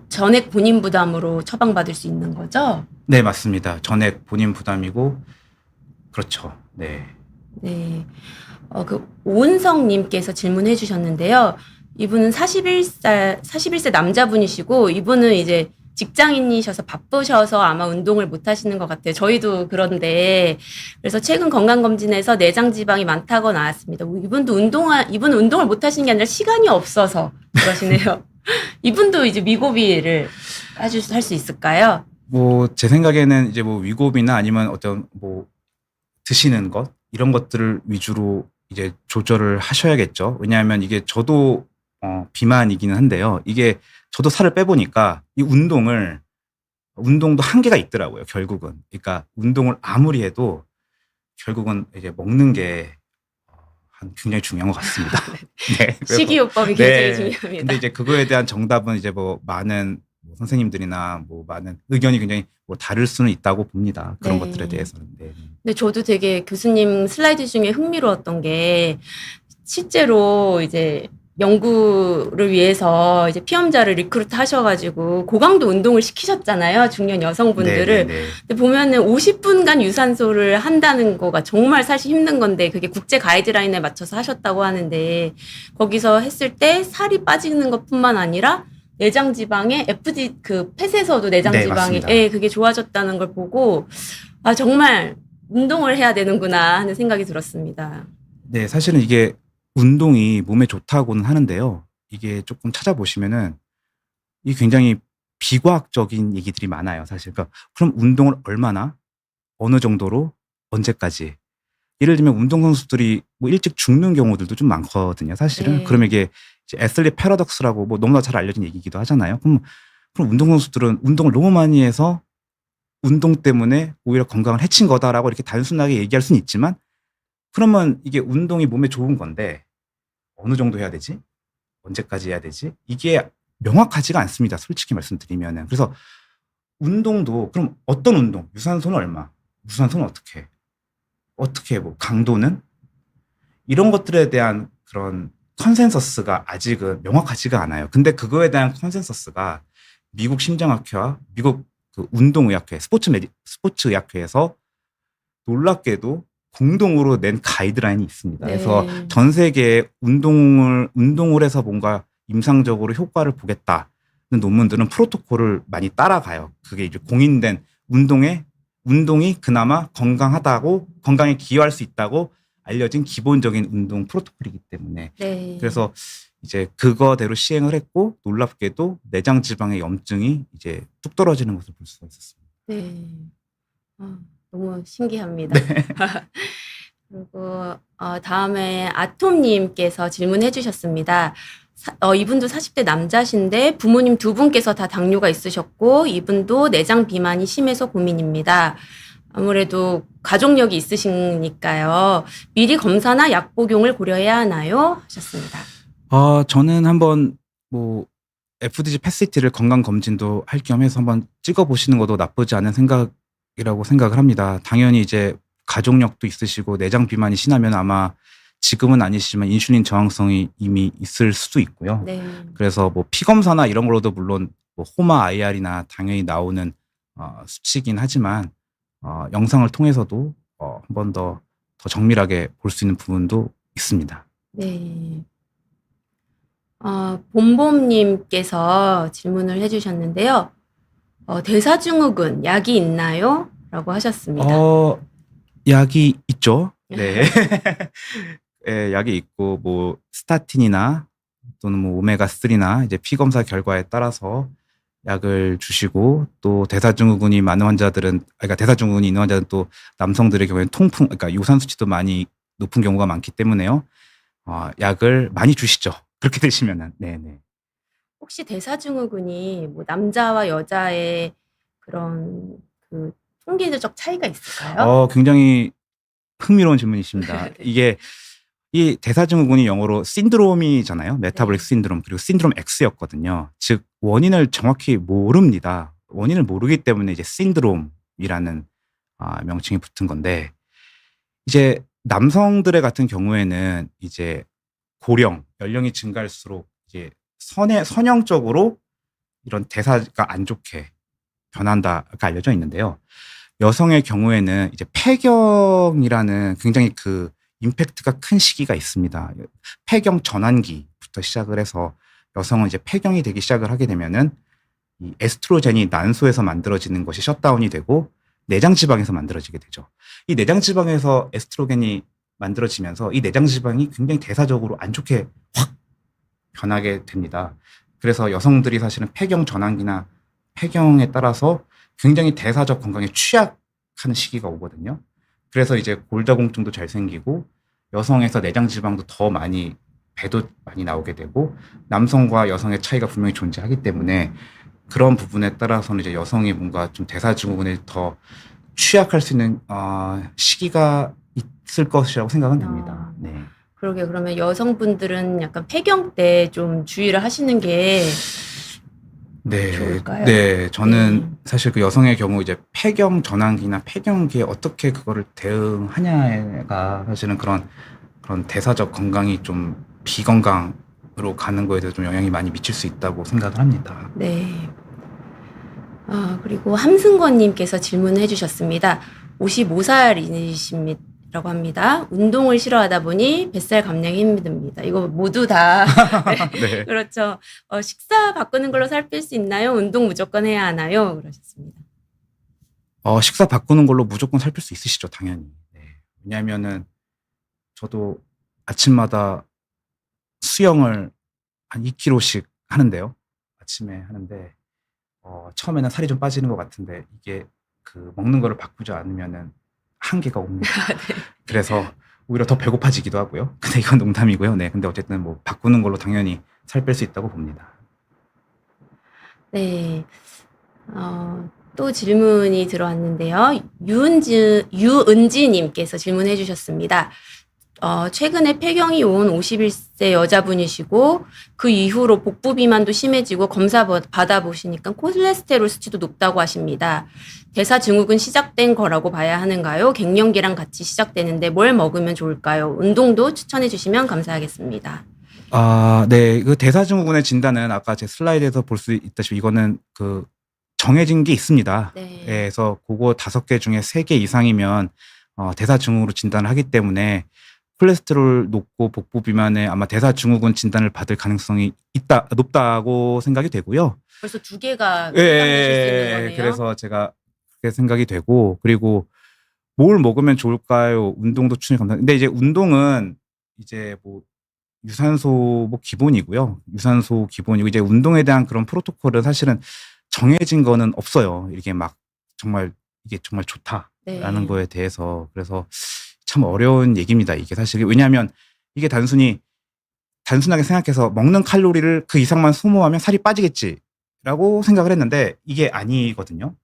전액 본인 부담으로 처방받을 수 있는 거죠? 네, 맞습니다. 전액 본인 부담이고 그렇죠. 네. 네. 오은성님께서 질문해 주셨는데요. 이분은 41세 남자분이시고, 이분은 이제 직장인이셔서 바쁘셔서 아마 운동을 못 하시는 것 같아요. 저희도 그런데, 그래서 최근 건강검진에서 내장 지방이 많다고 나왔습니다. 이분은 운동을 못 하시는 게 아니라 시간이 없어서 그러시네요. 이분도 이제 미고비를 할 수 있을까요? 뭐 제 생각에는 이제 뭐 위고비나 아니면 어떤 뭐 드시는 것 이런 것들을 위주로 이제 조절을 하셔야겠죠. 왜냐하면 이게 저도 비만이기는 한데요. 이게 저도 살을 빼보니까 이 운동도 한계가 있더라고요. 결국은. 그러니까 운동을 아무리 해도 결국은 이제 먹는 게 굉장히 중요한 것 같습니다. 네. 그래서 식이요법이 굉장히 네. 중요합니다. 근데 이제 그거에 대한 정답은 이제 뭐 많은 뭐 선생님들이나 뭐 많은 의견이 굉장히 뭐 다를 수는 있다고 봅니다. 그런 네. 것들에 대해서는. 네. 근데 저도 되게 교수님 슬라이드 중에 흥미로웠던 게 실제로 이제 연구를 위해서 이제 피험자를 리크루트 하셔가지고 고강도 운동을 시키셨잖아요. 중년 여성분들을. 네네네. 근데 보면은 50분간 유산소를 한다는 거가 정말 사실 힘든 건데 그게 국제 가이드라인에 맞춰서 하셨다고 하는데 거기서 했을 때 살이 빠지는 것뿐만 아니라 내장 지방의 FD 그 펫에서도 내장 네, 지방이 맞습니다. 예, 그게 좋아졌다는 걸 보고 아 정말 운동을 해야 되는구나 하는 생각이 들었습니다. 네, 사실은 이게 운동이 몸에 좋다고는 하는데요. 이게 조금 찾아보시면은 이 굉장히 비과학적인 얘기들이 많아요, 사실. 그러니까 그럼 운동을 얼마나, 어느 정도로, 언제까지. 예를 들면 운동선수들이 뭐 일찍 죽는 경우들도 좀 많거든요, 사실은. 네. 그러면 이게 이제 애슬릿 패러독스라고 뭐 너무나 잘 알려진 얘기이기도 하잖아요. 그럼 운동선수들은 운동을 너무 많이 해서 운동 때문에 오히려 건강을 해친 거다라고 이렇게 단순하게 얘기할 수는 있지만 그러면 이게 운동이 몸에 좋은 건데 어느 정도 해야 되지? 언제까지 해야 되지? 이게 명확하지가 않습니다. 솔직히 말씀드리면은. 그래서 운동도 그럼 어떤 운동? 유산소는 얼마? 무산소는 어떻게? 어떻게 뭐 강도는? 이런 것들에 대한 그런 컨센서스가 아직은 명확하지가 않아요. 근데 그거에 대한 컨센서스가 미국 심장학회와 미국 그 운동의학회, 스포츠의학회에서 놀랍게도 공동으로 낸 가이드라인이 있습니다. 네. 그래서 전 세계에 운동을 해서 뭔가 임상적으로 효과를 보겠다는 논문들은 프로토콜을 많이 따라가요. 그게 이제 공인된 운동이 그나마 건강에 기여할 수 있다고 알려진 기본적인 운동 프로토콜이기 때문에. 네. 그래서 이제 그거대로 시행을 했고 놀랍게도 내장 지방의 염증이 이제 뚝 떨어지는 것을 볼 수가 있었습니다. 네. 너무 신기합니다. 그리고 다음에 아톰님께서 질문해 주셨습니다. 이분도 40대 남자신데 부모님 두 분께서 다 당뇨가 있으셨고 이분도 내장 비만이 심해서 고민입니다. 아무래도 가족력이 있으시니까요. 미리 검사나 약 복용을 고려해야 하나요? 하셨습니다. 저는 한번 뭐 FDG 패시티를 건강 검진도 할 겸해서 한번 찍어보시는 것도 나쁘지 않은 생각이라고 생각을 합니다. 당연히 이제 가족력도 있으시고 내장 비만이 심하면 아마 지금은 아니시지만 인슐린 저항성이 이미 있을 수도 있고요. 네. 그래서 뭐 피 검사나 이런 걸로도 물론 뭐 호마 IR이나 당연히 나오는 수치긴 하지만 영상을 통해서도 한 번 더 정밀하게 볼 수 있는 부분도 있습니다. 네. 봄봄님께서 질문을 해주셨는데요. 대사증후군 약이 있나요? 라고 하셨습니다. 약이 있죠. 네. 예, 약이 있고 뭐 스타틴이나 또는 뭐 오메가3나 이제 피 검사 결과에 따라서 약을 주시고 또 대사증후군이 많은 환자들은 그러니까 대사증후군이 있는 환자들은 또 남성들의 경우에는 통풍 그러니까 유산 수치도 많이 높은 경우가 많기 때문에요. 약을 많이 주시죠. 그렇게 되시면은. 네네. 혹시 대사증후군이 뭐 남자와 여자의 그런 그 통계적 차이가 있을까요? 굉장히 흥미로운 질문이십니다. 네. 이게 이 대사증후군이 영어로 신드롬이잖아요. 메타볼릭 네. 신드롬 그리고 신드롬 X였거든요. 즉 원인을 정확히 모릅니다. 원인을 모르기 때문에 이제 신드롬이라는 명칭이 붙은 건데 이제 남성들의 같은 경우에는 이제 고령 연령이 증가할수록 이제 선형적으로 이런 대사가 안 좋게 변한다가 알려져 있는데요. 여성의 경우에는 이제 폐경이라는 굉장히 그 임팩트가 큰 시기가 있습니다. 폐경 전환기부터 시작을 해서 여성은 이제 폐경이 되기 시작을 하게 되면은 이 에스트로겐이 난소에서 만들어지는 것이 셧다운이 되고 내장 지방에서 만들어지게 되죠. 이 내장 지방에서 에스트로겐이 만들어지면서 이 내장 지방이 굉장히 대사적으로 안 좋게 확 변하게 됩니다. 그래서 여성들이 사실은 폐경 전환기나 폐경에 따라서 굉장히 대사적 건강에 취약하는 시기가 오거든요. 그래서 이제 골다공증도 잘 생기고 여성에서 내장 지방도 더 많이 배도 많이 나오게 되고 남성과 여성의 차이가 분명히 존재하기 때문에 그런 부분에 따라서는 이제 여성이 뭔가 좀 대사증후군에 더 취약할 수 있는 시기가 있을 것이라고 생각은 됩니다. 네. 그러게 그러면 여성분들은 약간 폐경 때 좀 주의를 하시는 게 네, 좋을까요? 네, 저는 네. 사실 그 여성의 경우 이제 폐경 전환기나 폐경기에 어떻게 그거를 대응하냐가 사실은 그런 대사적 건강이 좀 비건강으로 가는 거에 대해서 좀 영향이 많이 미칠 수 있다고 생각을 합니다. 네. 그리고 함승권님께서 질문을 해주셨습니다. 55살이시라고 합니다. 운동을 싫어하다 보니 뱃살 감량이 힘듭니다. 이거 모두 다 네. 그렇죠. 식사 바꾸는 걸로 살 뺄 수 있나요? 운동 무조건 해야 하나요? 그러셨습니다. 식사 바꾸는 걸로 무조건 살 뺄 수 있으시죠, 당연히. 네. 왜냐하면은 저도 아침마다 수영을 한 2kg씩 하는데요. 아침에 하는데 처음에는 살이 좀 빠지는 것 같은데 이게 그 먹는 거를 바꾸지 않으면은 한계가 옵니다. 그래서 오히려 더 배고파지기도 하고요. 근데 이건 농담이고요. 네, 근데 어쨌든 뭐 바꾸는 걸로 당연히 살 뺄 수 있다고 봅니다. 네. 또 질문이 들어왔는데요. 유은지님께서 질문해 주셨습니다. 최근에 폐경이 온 51세 여자분이시고 그 이후로 복부 비만도 심해지고 검사 받아보시니까 콜레스테롤 수치도 높다고 하십니다. 대사증후군 시작된 거라고 봐야 하는가요? 갱년기랑 같이 시작되는데 뭘 먹으면 좋을까요? 운동도 추천해 주시면 감사하겠습니다. 네. 그 대사증후군의 진단은 아까 제 슬라이드에서 볼 수 있다시피 이거는 그 정해진 게 있습니다. 네. 그래서 그거 5개 중에 3개 이상이면 대사증후군으로 진단을 하기 때문에 콜레스테롤 높고 복부 비만에 아마 대사증후군 진단을 받을 가능성이 높다고 생각이 되고요. 벌써 2개가 진단되실 수 있는 거네요. 그래서 제가 그렇게 생각이 되고 그리고 뭘 먹으면 좋을까요? 운동도 추천이 감사합니다. 근데 이제 운동은 이제 뭐 유산소 뭐 기본이고요. 유산소 기본이고 이제 운동에 대한 그런 프로토콜은 사실은 정해진 거는 없어요. 이게 막 정말 이게 정말 좋다라는 네. 거에 대해서 그래서 참 어려운 얘기입니다. 이게 사실 왜냐하면 이게 단순하게 생각해서 먹는 칼로리를 그 이상만 소모하면 살이 빠지겠지라고 생각을 했는데 이게 아니거든요.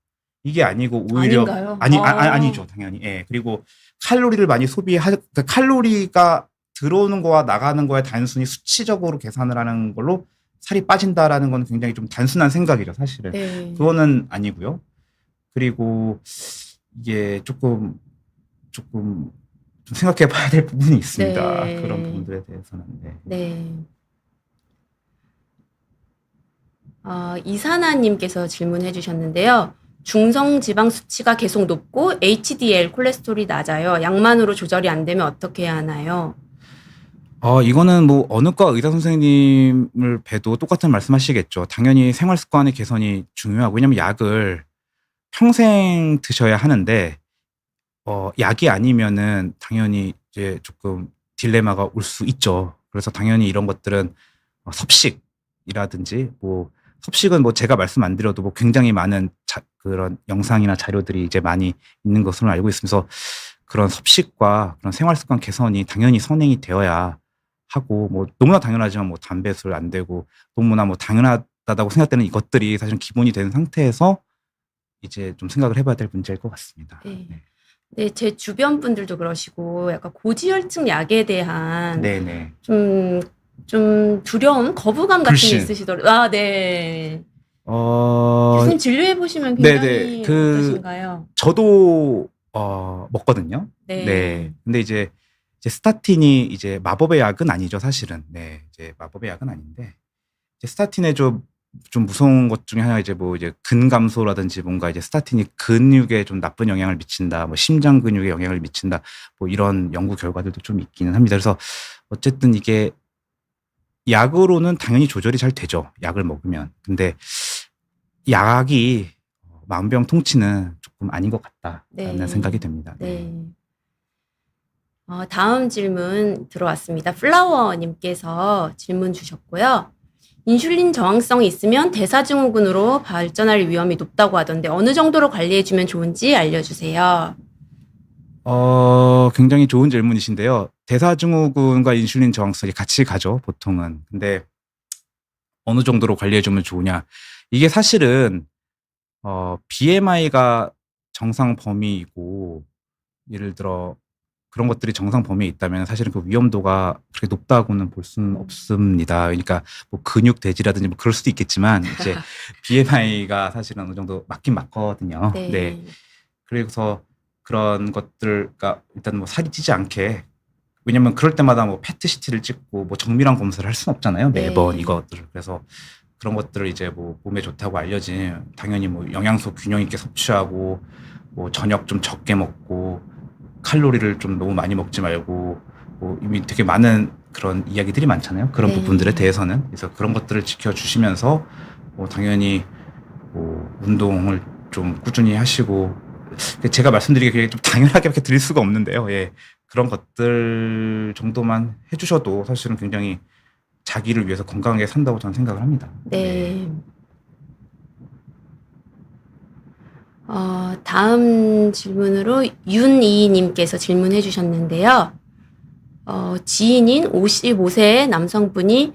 이게 아니고 오히려 아닌가요? 아니죠 당연히. 예. 그리고 칼로리를 많이 그러니까 칼로리가 들어오는 거와 나가는 거에 단순히 수치적으로 계산을 하는 걸로 살이 빠진다라는 건 굉장히 좀 단순한 생각이죠, 사실은. 네. 그거는 아니고요. 그리고 이게 조금 좀 생각해 봐야 될 부분이 있습니다. 네. 그런 부분들에 대해서는. 네. 네. 이사나님께서 질문해 주셨는데요. 중성 지방 수치가 계속 높고 HDL 콜레스테롤이 낮아요. 약만으로 조절이 안 되면 어떻게 해야 하나요? 이거는 뭐 어느 과 의사 선생님을 봬도 똑같은 말씀하시겠죠. 당연히 생활 습관의 개선이 중요하고, 왜냐면 약을 평생 드셔야 하는데 약이 아니면은 당연히 이제 조금 딜레마가 올 수 있죠. 그래서 당연히 이런 것들은 섭식이라든지, 뭐 섭식은 뭐 제가 말씀 안 드려도 뭐 굉장히 많은 그런 영상이나 자료들이 이제 많이 있는 것으로 알고 있으면서, 그런 섭식과 그런 생활 습관 개선이 당연히 선행이 되어야 하고, 뭐 너무나 당연하지만 뭐 담배 술 안 되고, 너무나 뭐 당연하다고 생각되는 이것들이 사실은 기본이 된 상태에서 이제 좀 생각을 해봐야 될 문제일 것 같습니다. 네. 네. 네, 제 주변 분들도 그러시고 약간 고지혈증 약에 대한 네네. 좀 두려움, 거부감 같은 게 불신. 있으시더라고요. 아, 네. 어, 교수님 진료해 보시면 네네. 굉장히 어떠신가요? 저도 먹거든요. 네. 네. 근데 이제 스타틴이 이제 마법의 약은 아니죠, 사실은. 네. 이제 마법의 약은 아닌데, 이제 스타틴의 좀 무서운 것 중에 하나가 이제 근감소라든지, 뭔가 이제 스타틴이 근육에 좀 나쁜 영향을 미친다, 뭐 심장 근육에 영향을 미친다, 뭐 이런 연구 결과들도 좀 있기는 합니다. 그래서 어쨌든 이게 약으로는 당연히 조절이 잘 되죠, 약을 먹으면. 근데 약이 만병통치는 조금 아닌 것 같다라는 네. 생각이 듭니다. 네. 네. 다음 질문 들어왔습니다. 플라워님께서 질문 주셨고요. 인슐린 저항성이 있으면 대사증후군으로 발전할 위험이 높다고 하던데 어느 정도로 관리해주면 좋은지 알려주세요. 굉장히 좋은 질문이신데요. 대사증후군과 인슐린 저항성이 같이 가죠, 보통은. 근데 어느 정도로 관리해주면 좋으냐. 이게 사실은 BMI가 정상 범위이고, 예를 들어 그런 것들이 정상 범위에 있다면 사실은 그 위험도가 그렇게 높다고는 볼 수는 없습니다. 그러니까 뭐 근육 대지라든지 뭐 그럴 수도 있겠지만, 이제 BMI가 사실은 어느 정도 맞긴 맞거든요. 네. 네. 그래서 그런 것들, 그러니까 일단 뭐 살이 찌지 않게, 왜냐면 그럴 때마다 뭐 패트시티를 찍고 뭐 정밀한 검사를 할 수는 없잖아요, 매번 네. 이것들을. 그래서 그런 것들을 이제 뭐 몸에 좋다고 알려진, 당연히 뭐 영양소 균형 있게 섭취하고, 뭐 저녁 좀 적게 먹고, 칼로리를 좀 너무 많이 먹지 말고, 뭐 이미 되게 많은 그런 이야기들이 많잖아요, 그런 네. 부분들에 대해서는. 그래서 그런 것들을 지켜주시면서 뭐 당연히 뭐 운동을 좀 꾸준히 하시고, 제가 말씀드리기에 좀 당연하게밖에 드릴 수가 없는데요. 예. 그런 것들 정도만 해주셔도 사실은 굉장히 자기를 위해서 건강하게 산다고 저는 생각을 합니다. 네. 다음 질문으로 윤이님께서 질문해 주셨는데요. 지인인 55세 남성분이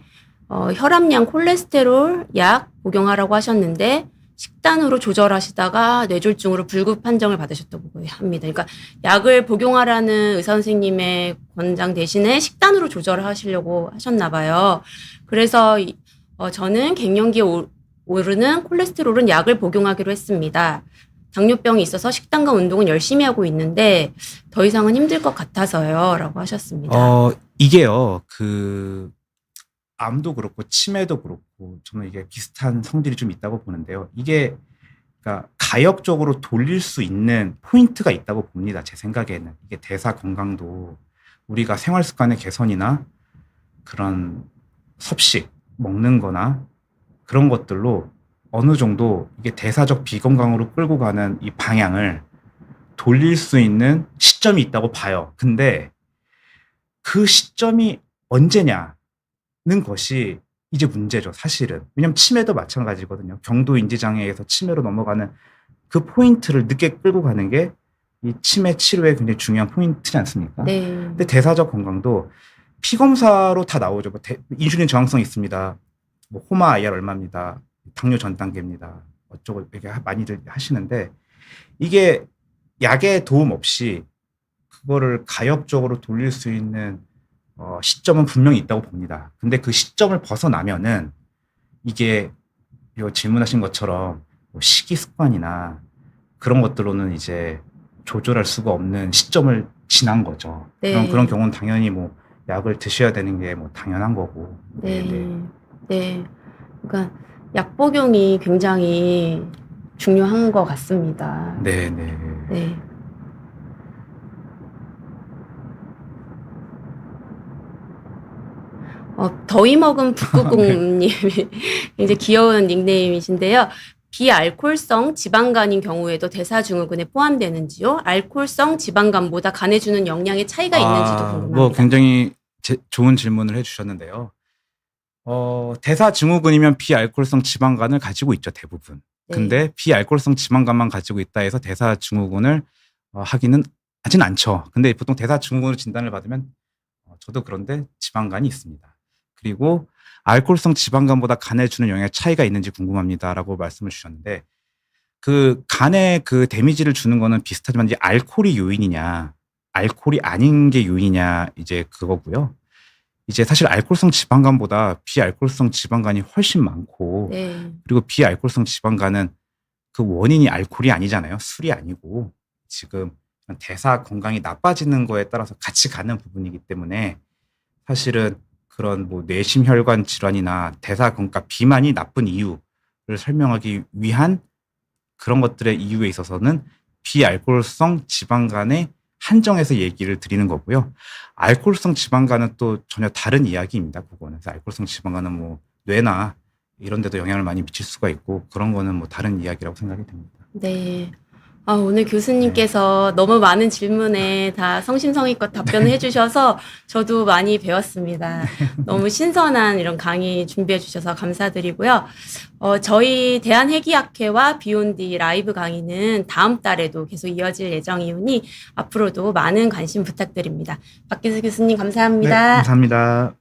혈압약 콜레스테롤 약 복용하라고 하셨는데 식단으로 조절하시다가 뇌졸중으로 불급 판정을 받으셨다고 합니다. 그러니까 약을 복용하라는 의사 선생님의 권장 대신에 식단으로 조절을 하시려고 하셨나 봐요. 그래서 저는 갱년기에 오르는 콜레스테롤은 약을 복용하기로 했습니다. 당뇨병이 있어서 식단과 운동은 열심히 하고 있는데 더 이상은 힘들 것 같아서요. 라고 하셨습니다. 이게요, 암도 그렇고 치매도 그렇고 저는 이게 비슷한 성질이 좀 있다고 보는데요. 이게 그러니까 가역적으로 돌릴 수 있는 포인트가 있다고 봅니다, 제 생각에는. 이게 대사 건강도 우리가 생활 습관의 개선이나 그런 섭식, 먹는 거나 그런 것들로 어느 정도 이게 대사적 비건강으로 끌고 가는 이 방향을 돌릴 수 있는 시점이 있다고 봐요. 근데 그 시점이 언제냐는 것이 이제 문제죠, 사실은. 왜냐면 치매도 마찬가지거든요. 경도 인지장애에서 치매로 넘어가는 그 포인트를 늦게 끌고 가는 게 이 치매 치료의 굉장히 중요한 포인트지 않습니까? 네. 근데 대사적 건강도 피검사로 다 나오죠. 뭐 인슐린 저항성 있습니다. 뭐 호마 IR 얼마입니다. 당뇨 전 단계입니다. 어쩌고 이렇게 많이들 하시는데, 이게 약의 도움 없이 그거를 가역적으로 돌릴 수 있는 시점은 분명히 있다고 봅니다. 근데 그 시점을 벗어나면은 이게 요 질문하신 것처럼 뭐 식이 습관이나 그런 것들로는 이제 조절할 수가 없는 시점을 지난 거죠. 네. 그런 경우는 당연히 뭐 약을 드셔야 되는 게 뭐 당연한 거고. 네. 네. 네. 그러니까 약 복용이 굉장히 중요한 것 같습니다. 네, 네. 네. 더위 먹은 북극곰님이 굉장히 귀여운 닉네임이신데요. 비알코올성 지방간인 경우에도 대사증후군에 포함되는지요? 알코올성 지방간보다 간에 주는 영향의 차이가 있는지도 궁금합니다. 뭐 굉장히 좋은 질문을 해주셨는데요. 대사증후군이면 비알코올성 지방간을 가지고 있죠, 대부분. 네. 근데 비알코올성 지방간만 가지고 있다 해서 대사증후군을 하기는 하진 않죠. 근데 보통 대사증후군으로 진단을 받으면 저도 그런데 지방간이 있습니다. 그리고 알코올성 지방간보다 간에 주는 영향의 차이가 있는지 궁금합니다라고 말씀을 주셨는데 그 간에 그 데미지를 주는 거는 비슷하지만 이제 알코올이 요인이냐, 알코올이 아닌 게 요인이냐 이제 그거고요. 이제 사실 알코올성 지방간보다 비알코올성 지방간이 훨씬 많고 네. 그리고 비알코올성 지방간은 그 원인이 알코올이 아니잖아요. 술이 아니고 지금 대사 건강이 나빠지는 거에 따라서 같이 가는 부분이기 때문에 사실은 그런 뭐 뇌심혈관 질환이나 대사 건강 비만이 나쁜 이유를 설명하기 위한 그런 것들의 이유에 있어서는 비알코올성 지방간에 한정해서 얘기를 드리는 거고요. 알코올성 지방간은 또 전혀 다른 이야기입니다. 그거는 그래서 알코올성 지방간은 뭐 뇌나 이런 데도 영향을 많이 미칠 수가 있고 그런 거는 뭐 다른 이야기라고 생각이 됩니다. 네. 오늘 교수님께서 너무 많은 질문에 다 성심성의껏 답변을 해주셔서 저도 많이 배웠습니다. 너무 신선한 이런 강의 준비해 주셔서 감사드리고요. 저희 대한해기학회와 비욘디 라이브 강의는 다음 달에도 계속 이어질 예정이오니 앞으로도 많은 관심 부탁드립니다. 박기수 교수님 감사합니다. 네, 감사합니다.